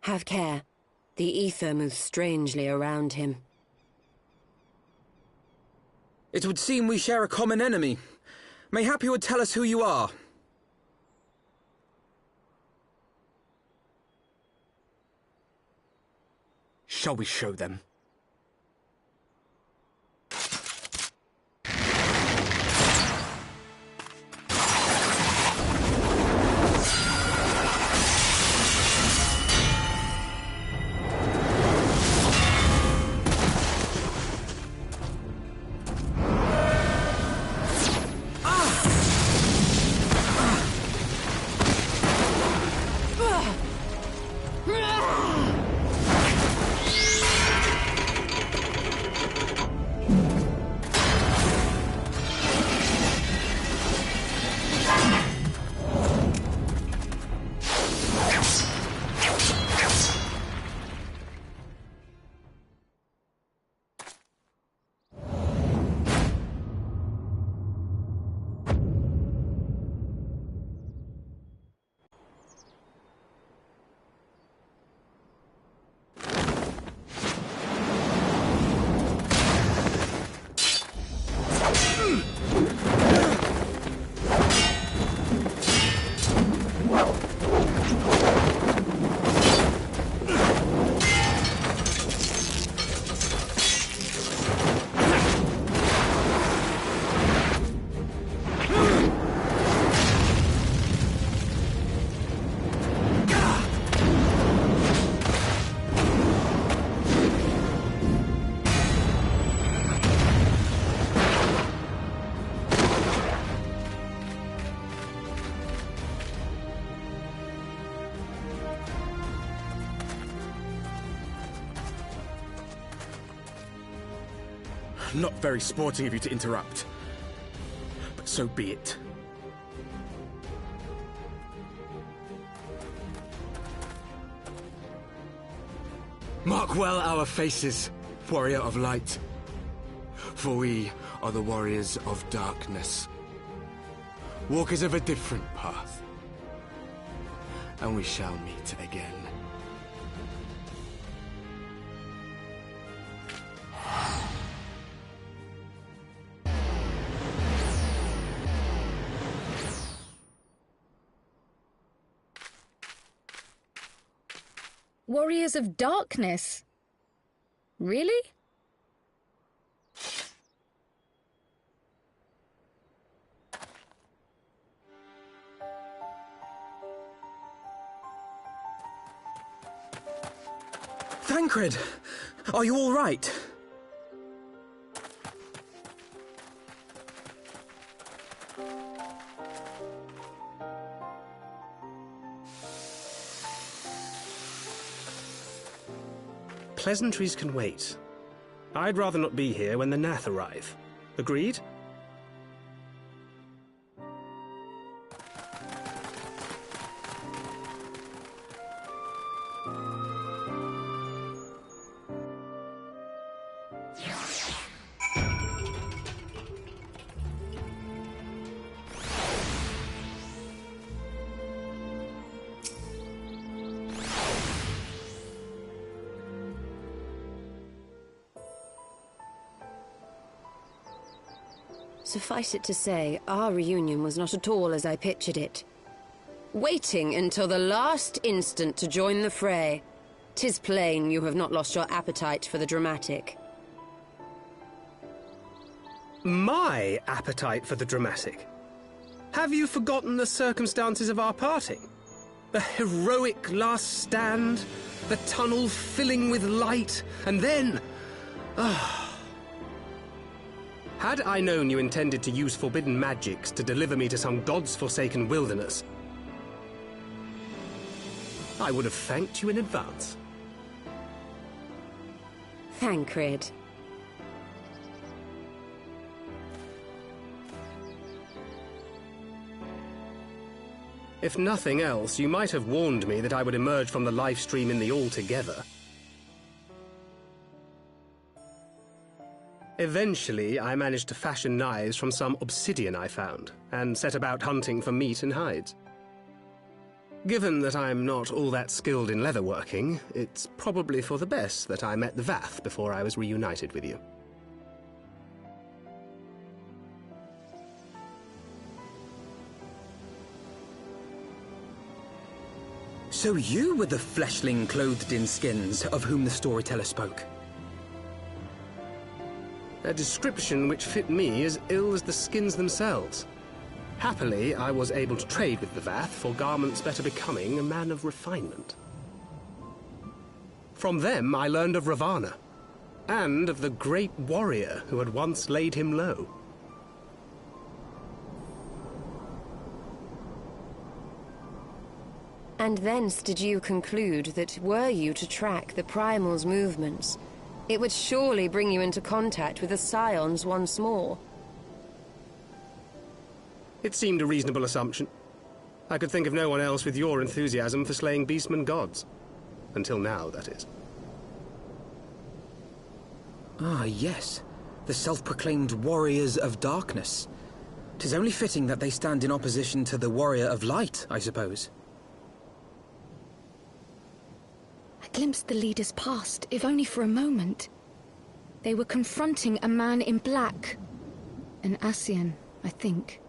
I: Have care. The ether moves strangely around him.
H: It would seem we share a common enemy. Mayhap you would tell us who you are.
T: Shall we show them? Not very sporting of you to interrupt. But so be it. Mark well our faces, Warrior of Light. For we are the Warriors of Darkness. Walkers of a different path. And we shall meet again.
R: Warriors of Darkness? Really?
H: Thancred! Are you all right?
U: Pleasantries can wait. I'd rather not be here when the Nath arrive. Agreed?
I: Suffice it to say, our reunion was not at all as I pictured it. Waiting until the last instant to join the fray. 'Tis plain you have not lost your appetite for the dramatic.
U: My appetite for the dramatic? Have you forgotten the circumstances of our parting? The heroic last stand, the tunnel filling with light, and then... Had I known you intended to use forbidden magics to deliver me to some god's forsaken wilderness, I would have thanked you in advance.
I: Thancred.
U: If nothing else, you might have warned me that I would emerge from the life stream in the Altogether. Eventually, I managed to fashion knives from some obsidian I found, and set about hunting for meat and hides. Given that I'm not all that skilled in leatherworking, it's probably for the best that I met the Vath before I was reunited with you.
H: So you were the fleshling clothed in skins of whom the storyteller spoke?
U: A description which fit me as ill as the skins themselves. Happily, I was able to trade with the Vath for garments better becoming a man of refinement. From them I learned of Ravana, and of the great warrior who had once laid him low.
I: And thence did you conclude that were you to track the Primal's movements, it would surely bring you into contact with the Scions once more.
U: It seemed a reasonable assumption. I could think of no one else with your enthusiasm for slaying beastmen gods. Until now, that is.
H: Ah, yes. The self-proclaimed Warriors of Darkness. 'Tis only fitting that they stand in opposition to the Warrior of Light, I suppose.
R: I glimpsed the leaders past, if only for a moment. They were confronting a man in black. An Ascian, I think.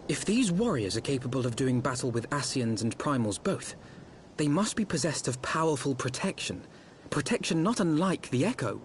H: If these warriors are capable of doing battle with Ascians and Primals both, they must be possessed of powerful protection. Protection not unlike the Echo.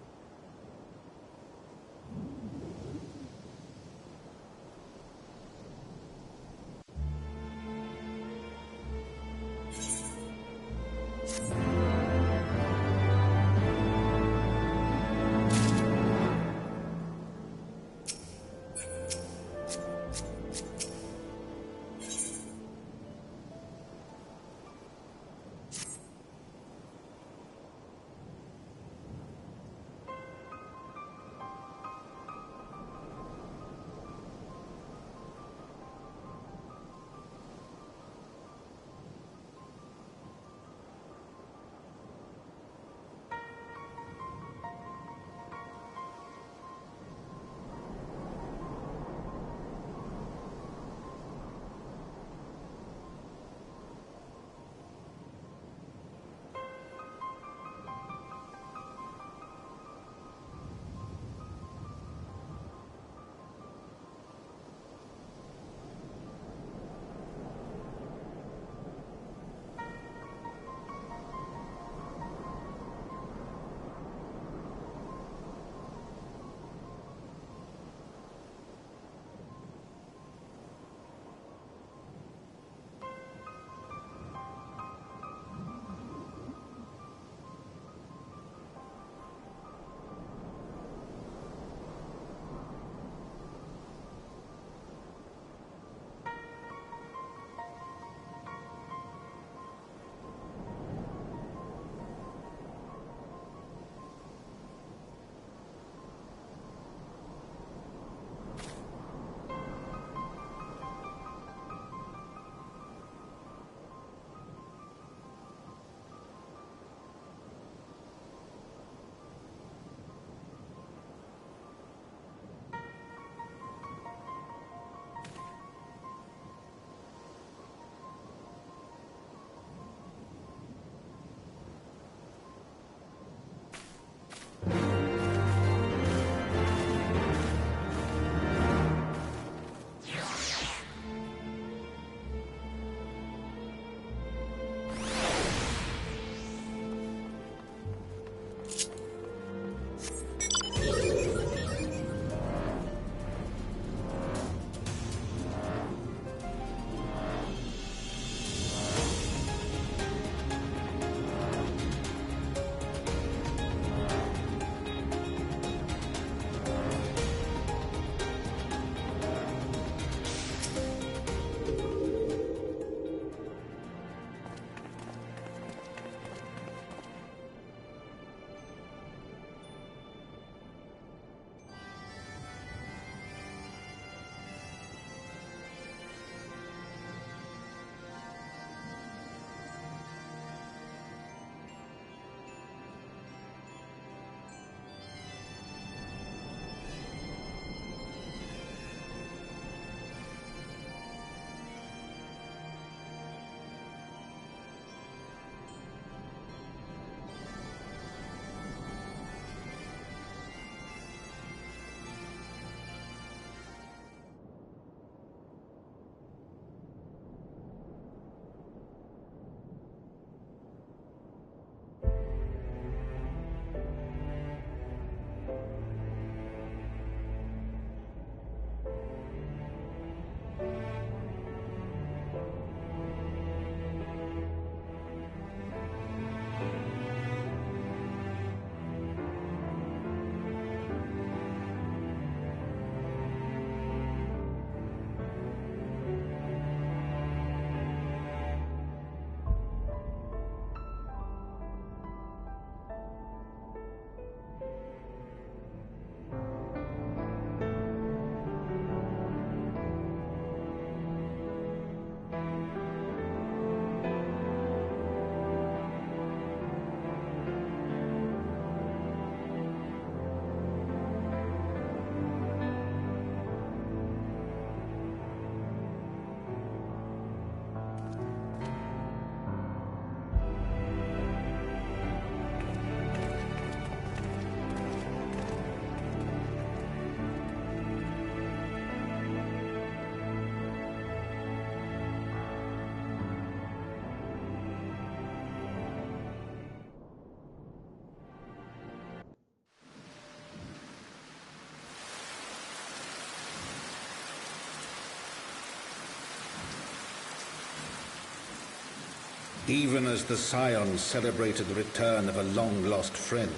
A: Even as the Scions celebrated the return of a long-lost friend,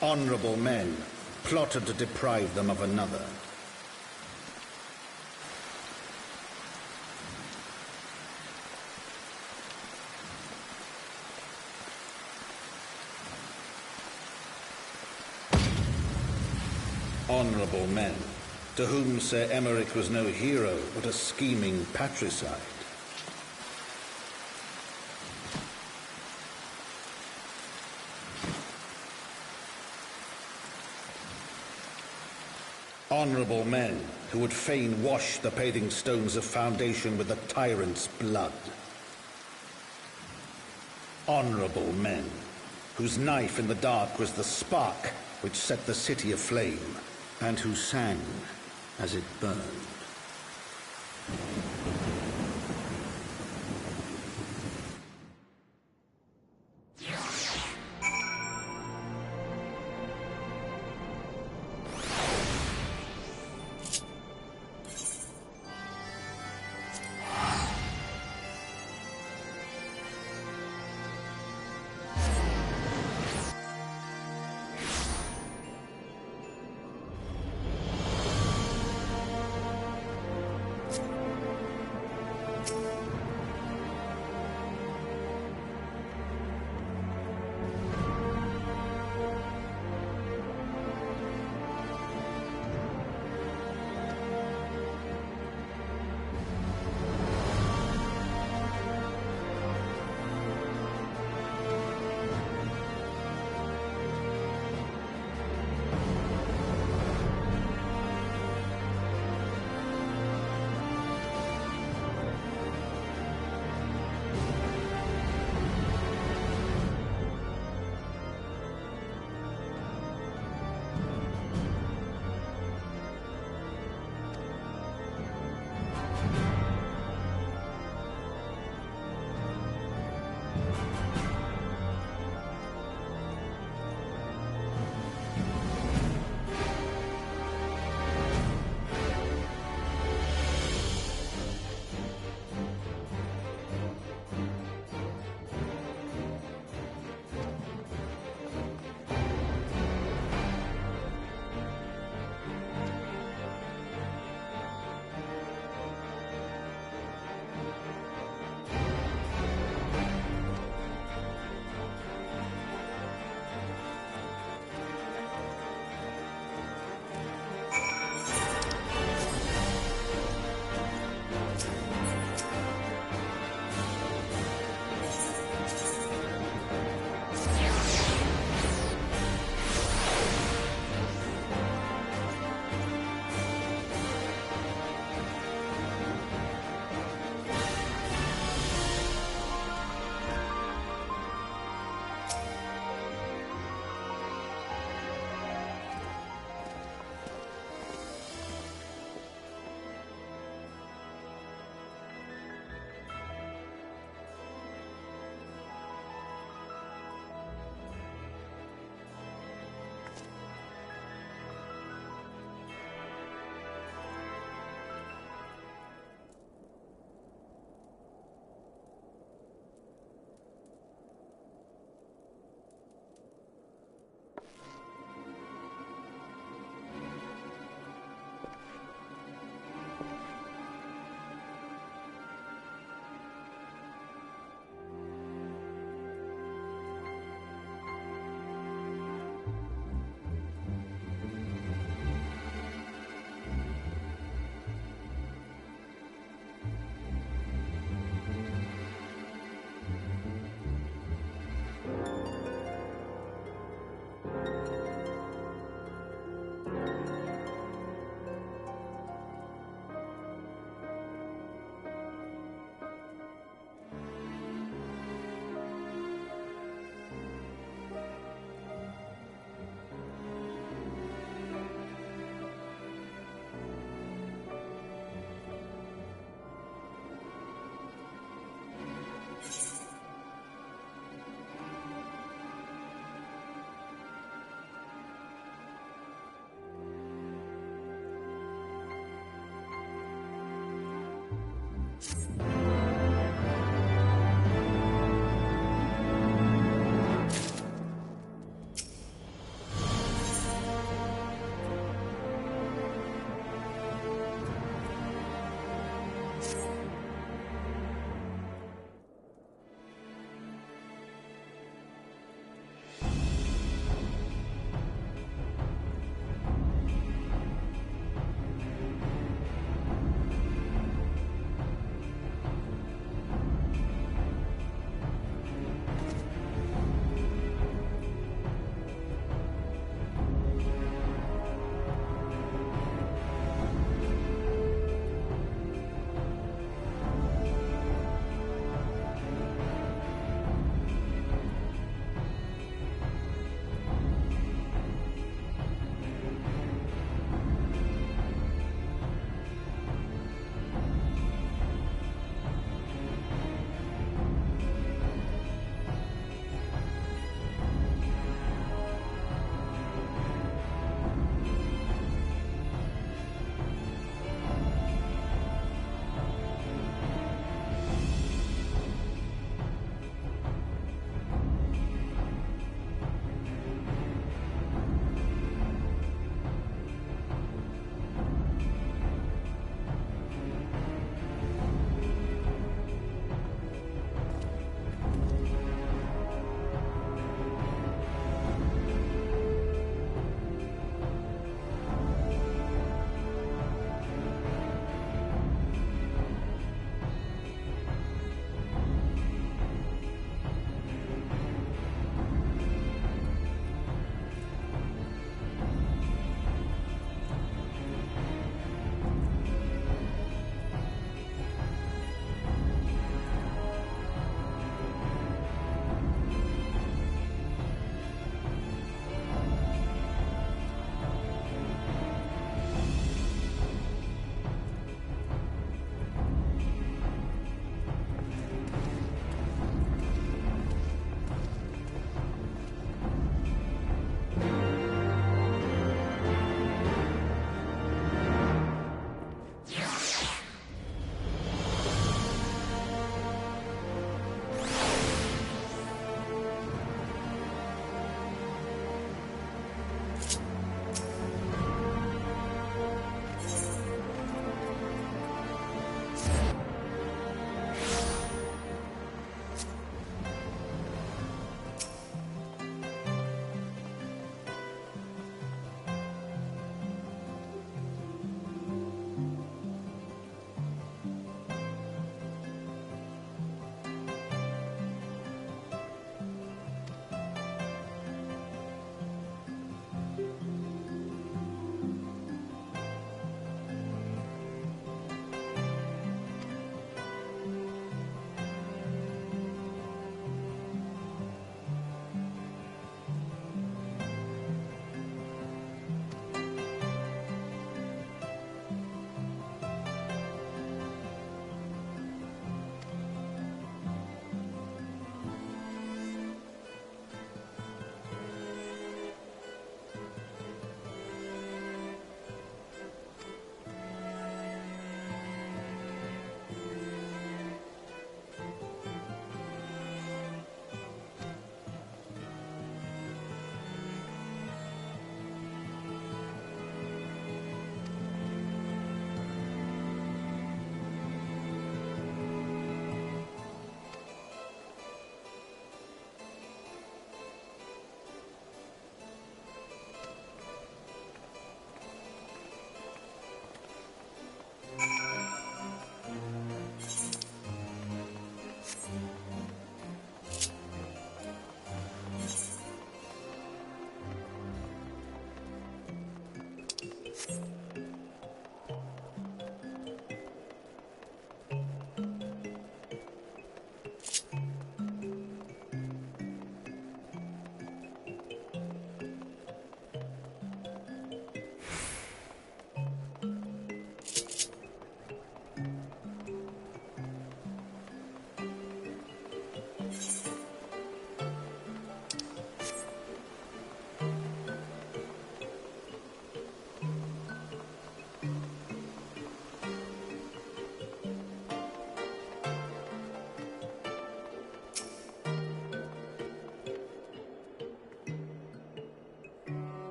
A: honorable men plotted to deprive them of another. Honorable men, to whom Sir Emeric was no hero, but a scheming patricide. Honorable men who would fain wash the paving stones of foundation with the tyrant's blood. Honorable men whose knife in the dark was the spark which set the city aflame, and who sang as it burned.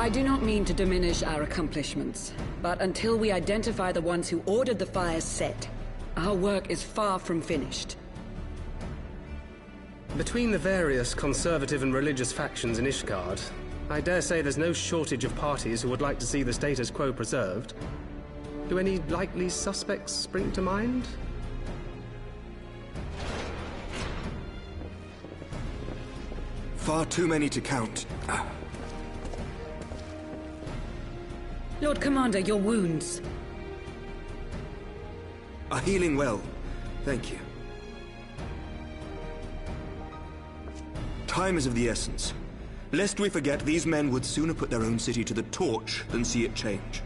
Q: I do not mean to diminish our accomplishments, but until we identify the ones who ordered the fires set, our work is far from finished.
U: Between the various conservative and religious factions in Ishgard, I dare say there's no shortage of parties who would like to see the status quo preserved. Do any likely suspects spring to mind?
J: Far too many to count.
Q: Lord Commander, your wounds.
J: Are healing well. Thank you. Time is of the essence. Lest we forget, these men would sooner put their own city to the torch than see it change.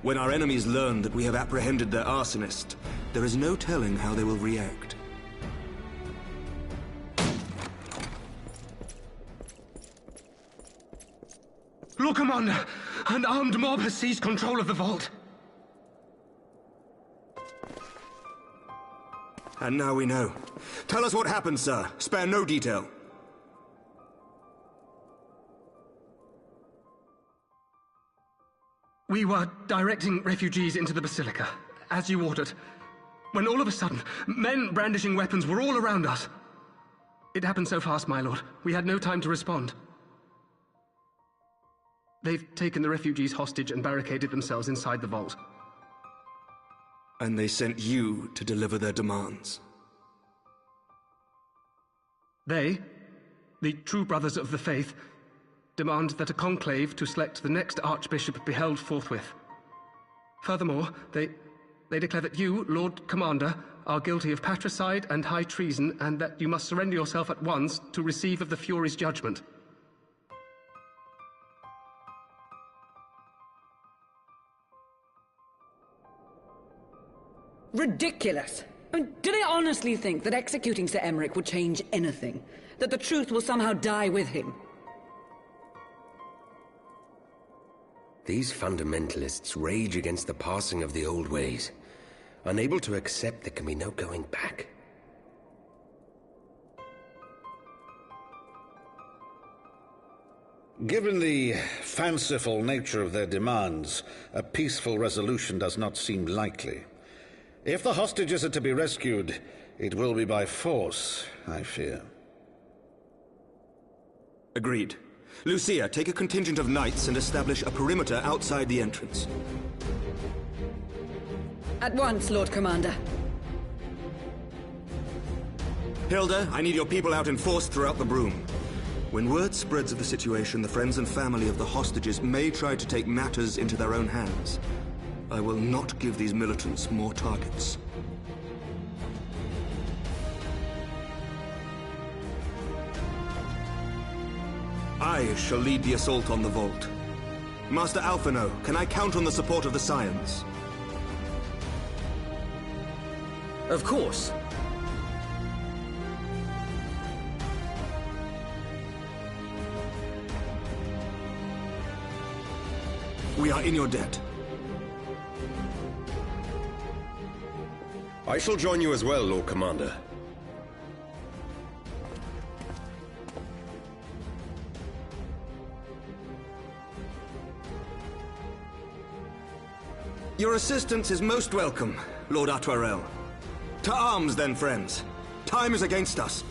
J: When our enemies learn that we have apprehended their arsonist, there is no telling how they will react.
P: Lord Commander, an armed mob has seized control of the vault.
J: And now we know. Tell us what happened, sir. Spare no detail.
P: We were directing refugees into the Basilica, as you ordered, when all of a sudden, men brandishing weapons were all around us. It happened so fast, my lord. We had no time to respond. They've taken the refugees hostage and barricaded themselves inside the vault.
J: And they sent you to deliver their demands.
P: They, the true brothers of the faith, demand that a conclave to select the next archbishop be held forthwith. Furthermore, they declare that you, Lord Commander, are guilty of patricide and high treason, and that you must surrender yourself at once to receive of the Fury's judgment.
Q: Ridiculous! I mean, do they honestly think that executing Sir Emmerich would change anything? That the truth will somehow die with him?
D: These fundamentalists rage against the passing of the old ways, unable to accept there can be no going back.
A: Given the fanciful nature of their demands, a peaceful resolution does not seem likely. If the hostages are to be rescued, it will be by force, I fear.
J: Agreed. Lucia, take a contingent of knights and establish a perimeter outside the entrance.
Q: At once, Lord Commander.
J: Hilda, I need your people out in force throughout the Broom. When word spreads of the situation, the friends and family of the hostages may try to take matters into their own hands. I will not give these militants more targets. I shall lead the assault on the vault. Master Alphino, can I count on the support of the Scions?
V: Of course.
J: We are in your debt.
D: I shall join you as well, Lord Commander.
J: Your assistance is most welcome, Lord Atwarel. To arms, then, friends. Time is against us.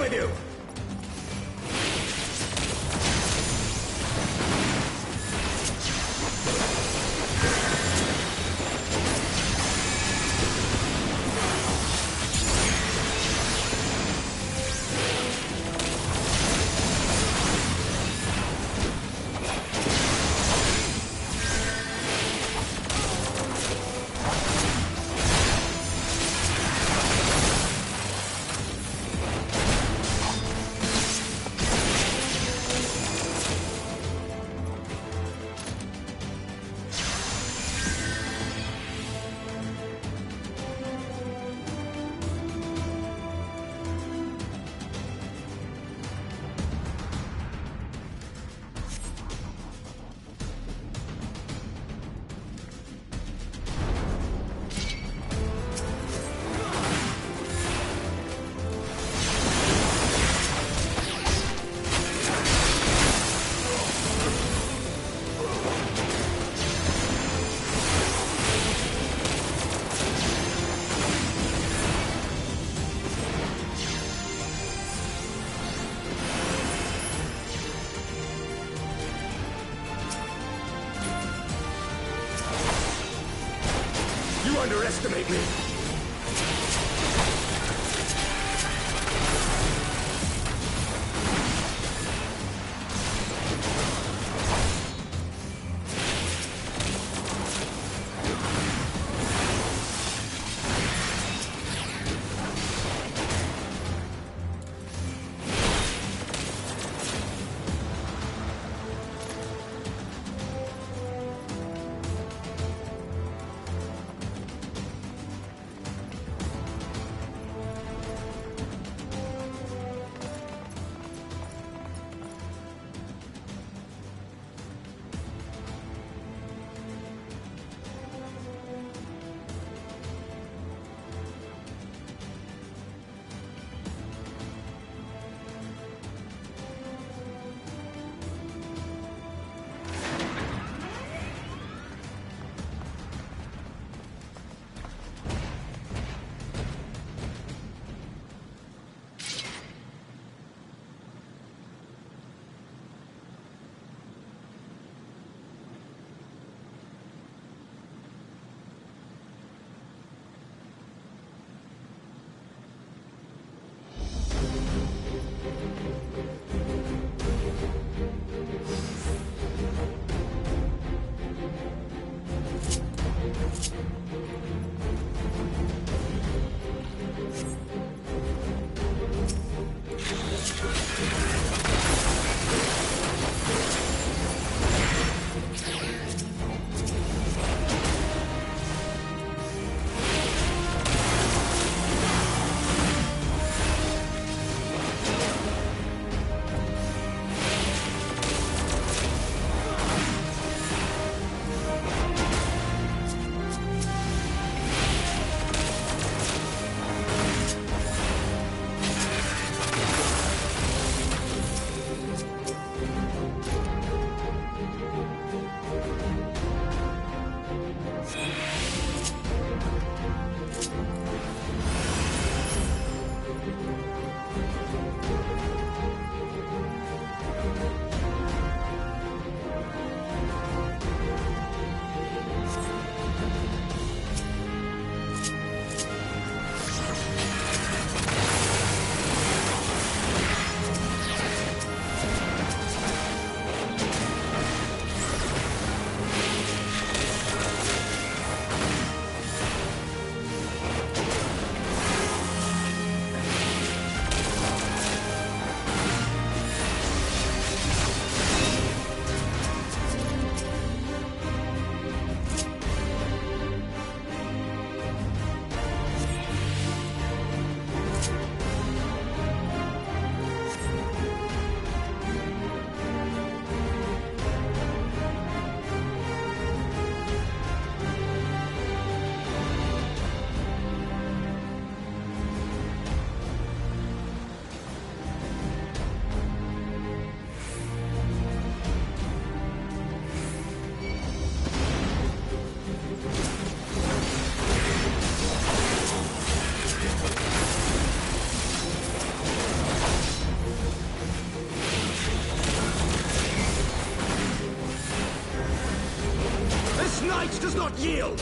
T: with you! You underestimate me!
D: not yield!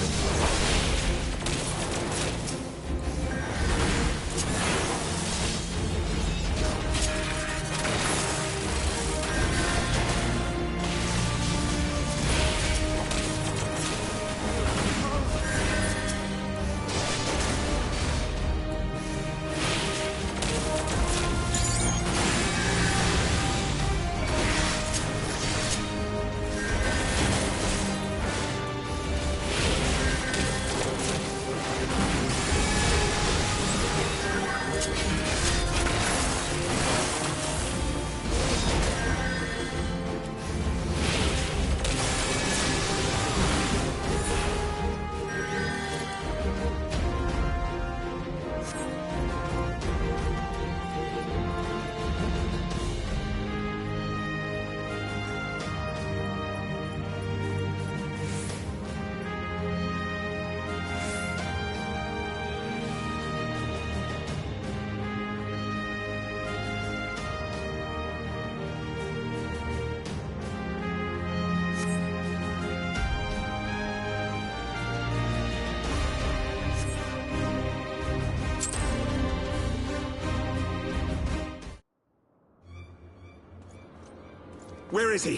T: Where is he?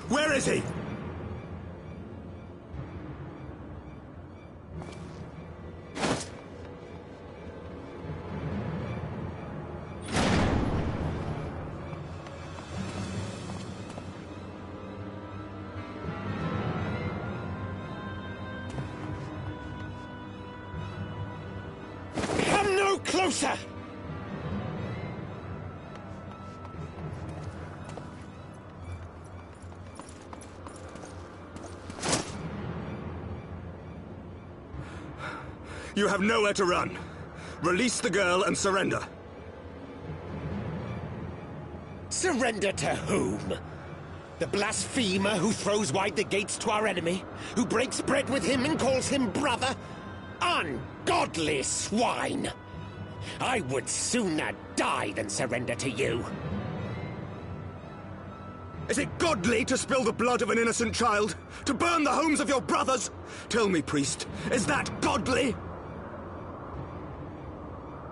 T: Where is he?
D: Come no closer!
J: You have nowhere to run. Release the girl and surrender.
D: Surrender to whom? The blasphemer who throws wide the gates to our enemy? Who breaks bread with him and calls him brother? Ungodly swine! I would sooner die than surrender to you.
J: Is it godly to spill the blood of an innocent child? To burn the homes of your brothers? Tell me, priest, is that godly?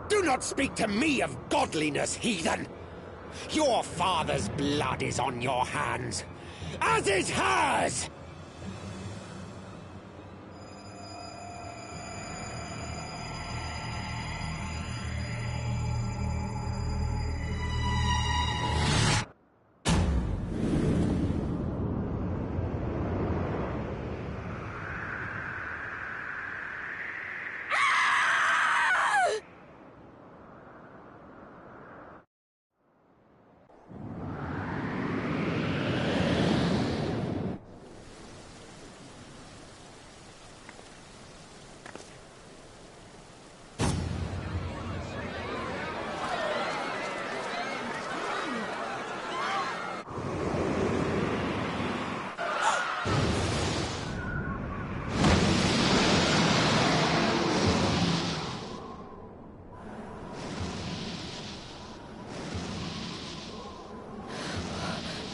D: Do not speak to me of godliness, heathen! Your father's blood is on your hands, as is hers!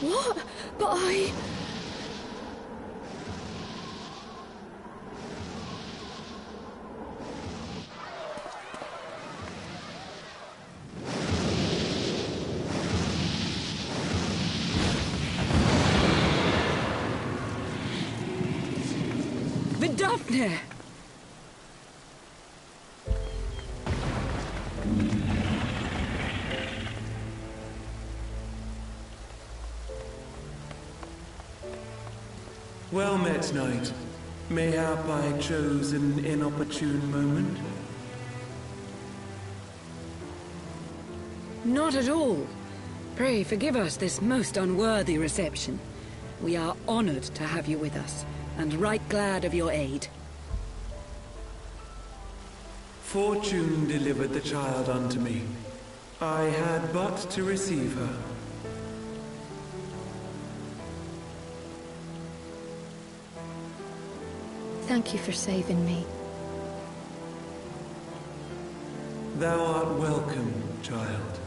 R: What? But I...
Q: Vidafne!
B: Well met, knight. Mayhap I chose an inopportune moment?
Q: Not at all. Pray forgive us this most unworthy reception. We are honored to have you with us, and right glad of your aid.
B: Fortune delivered the child unto me. I had but to receive her.
R: Thank you for saving me.
B: Thou art welcome, child.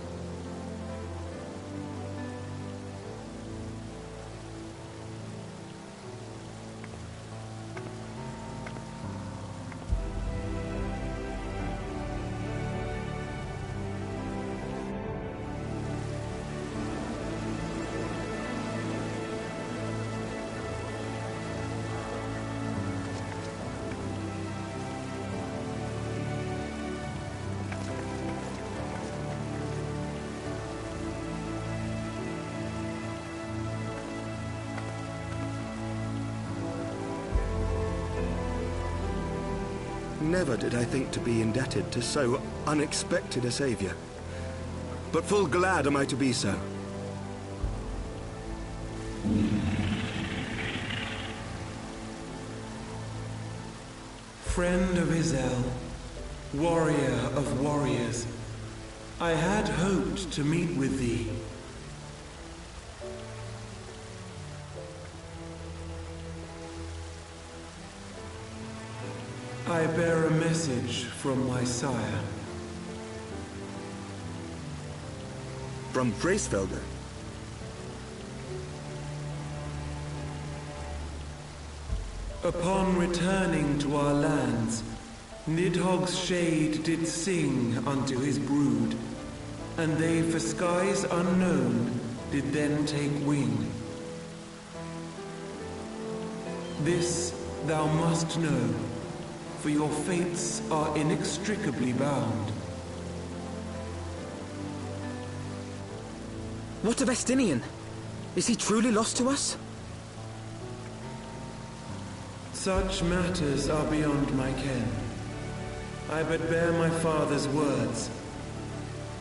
J: Never did I think to be indebted to so unexpected a savior. But full glad am I to be so.
B: Friend of Izel, warrior of warriors, I had hoped to meet with thee. I bear a message from my sire.
J: From Bracefelder?
B: Upon returning to our lands, Nidhogg's shade did sing unto his brood, and they for skies unknown did then take wing. This thou must know, for your fates are inextricably bound.
H: What of Estinian? Is he truly lost to us?
B: Such matters are beyond my ken. I but bear my father's words.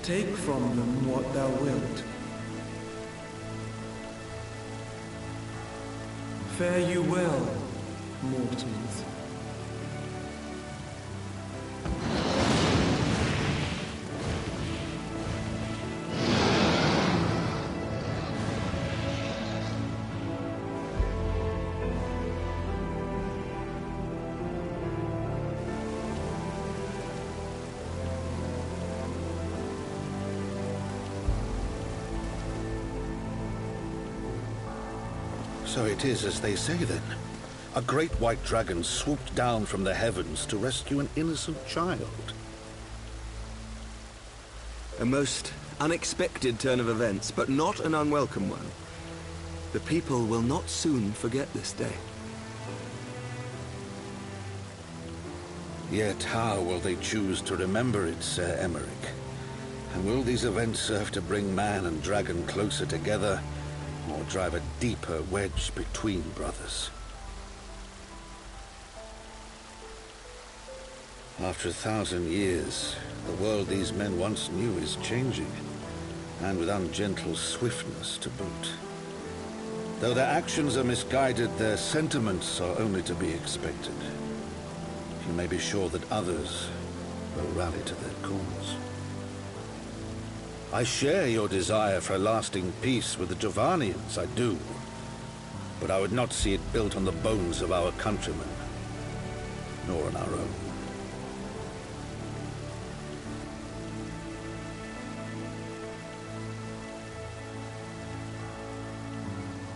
B: Take from them what thou wilt. Fare you well, mortals.
A: So it is as they say, then. A great white dragon swooped down from the heavens to rescue an innocent child.
J: A most unexpected turn of events, but not an unwelcome one. The people will not soon forget this day.
A: Yet how will they choose to remember it, Sir Emmerich? And will these events serve to bring man and dragon closer together, or drive a deeper wedge between brothers? After 1,000 years, the world these men once knew is changing, and with ungentle swiftness to boot. Though their actions are misguided, their sentiments are only to be expected. You may be sure that others will rally to their cause. I share your desire for a lasting peace with the Jovanians, I do. But I would not see it built on the bones of our countrymen, nor on our own.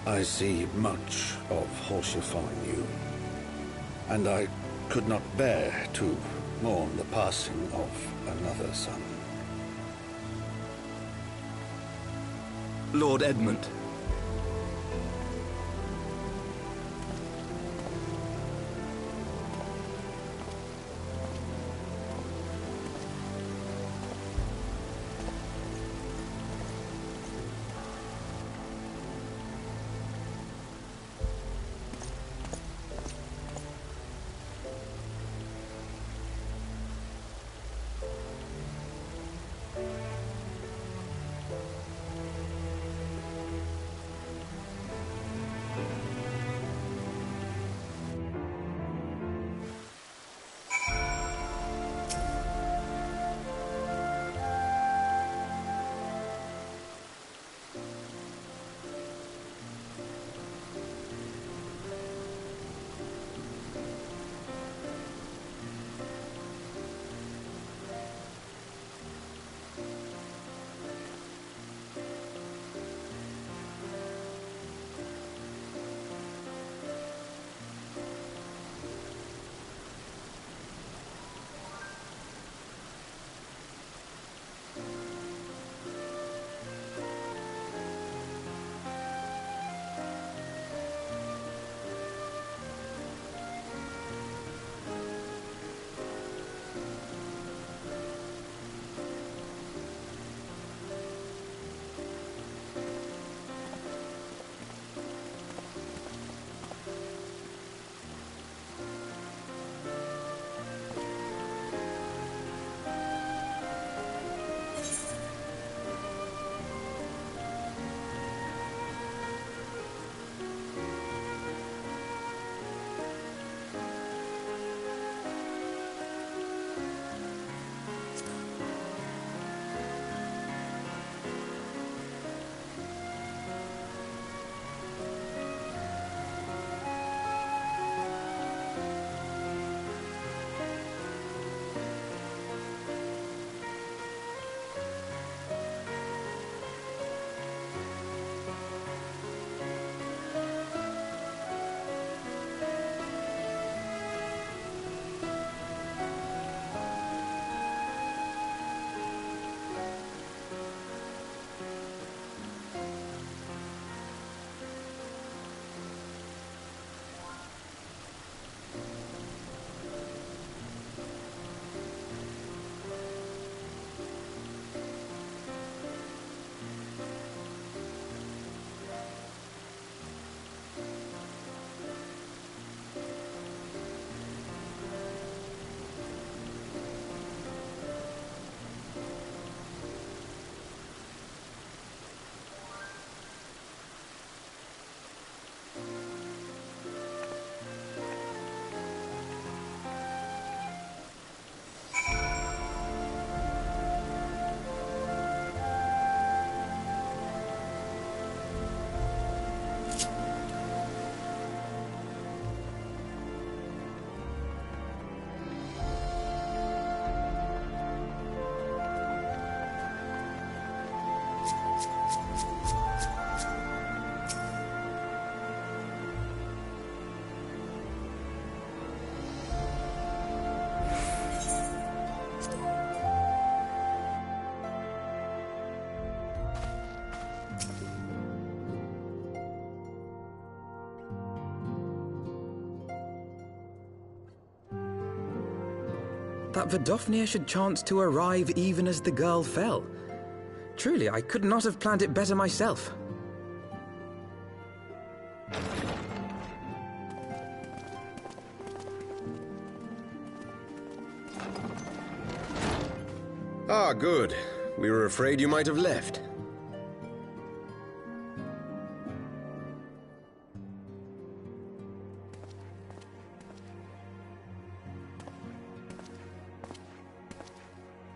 A: I see much of Horsefar in you, and I could not bear to mourn the passing of another son.
J: Lord Edmund.
H: that Vidofnir should chance to arrive even as the girl fell. Truly, I could not have planned it better myself.
C: Ah, good. We were afraid you might have left.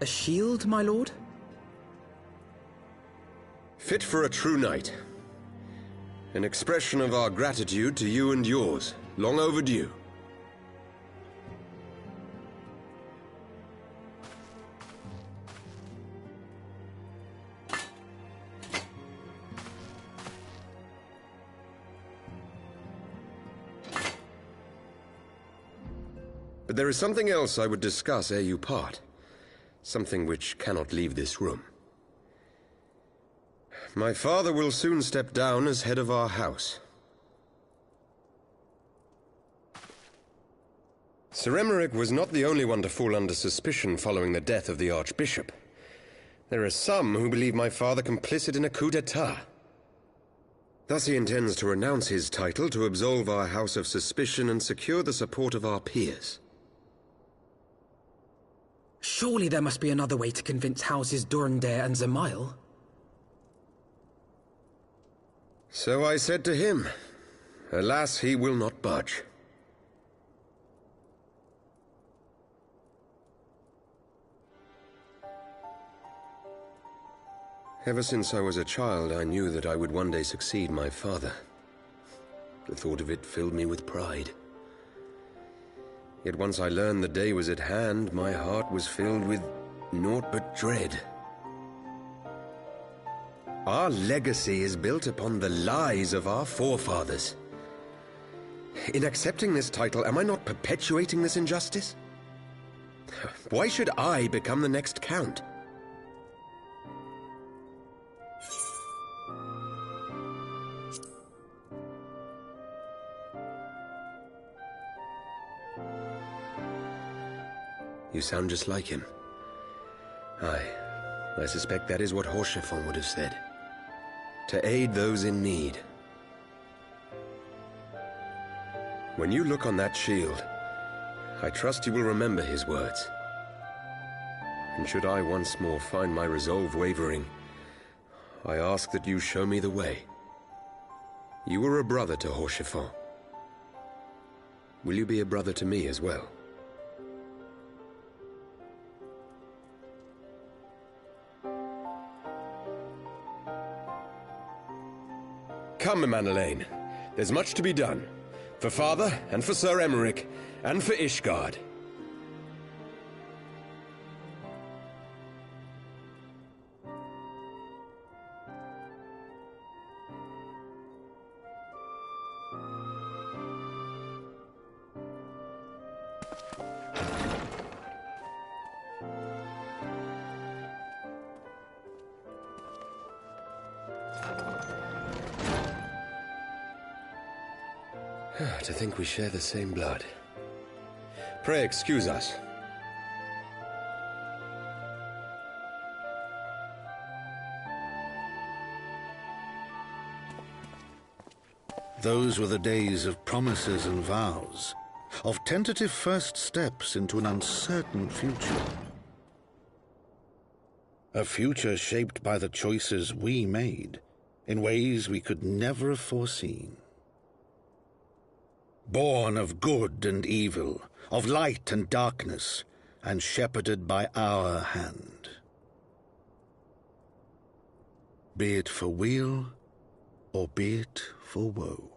H: A shield, my lord?
C: Fit for a true knight. An expression of our gratitude to you and yours, long overdue. But there is something else I would discuss ere you part. Something which cannot leave this room. My father will soon step down as head of our house. Sir Emeric was not the only one to fall under suspicion following the death of the Archbishop. There are some who believe my father complicit in a coup d'etat. Thus he intends to renounce his title to absolve our house of suspicion and secure the support of our peers.
H: Surely there must be another way to convince Houses Durandare and Zemail.
C: So I said to him. Alas, he will not budge. Ever since I was a child, I knew that I would one day succeed my father. The thought of it filled me with pride. Yet once I learned the day was at hand, my heart was filled with naught but dread. Our legacy is built upon the lies of our forefathers. In accepting this title, am I not perpetuating this injustice? Why should I become the next count? You sound just like him. Aye, I suspect that is what Horschiffon would have said. To aid those in need. When you look on that shield, I trust you will remember his words. And should I once more find my resolve wavering, I ask that you show me the way. You were a brother to Horschiffon. Will you be a brother to me as well? Come, Manalaine. There's much to be done. For father, and for Sir Emeric, and for Ishgard. To think we share the same blood. Pray excuse us.
A: Those were the days of promises and vows, of tentative first steps into an uncertain future. A future shaped by the choices we made, in ways we could never have foreseen. Born of good and evil, of light and darkness, and shepherded by our hand. Be it for weal, or be it for woe.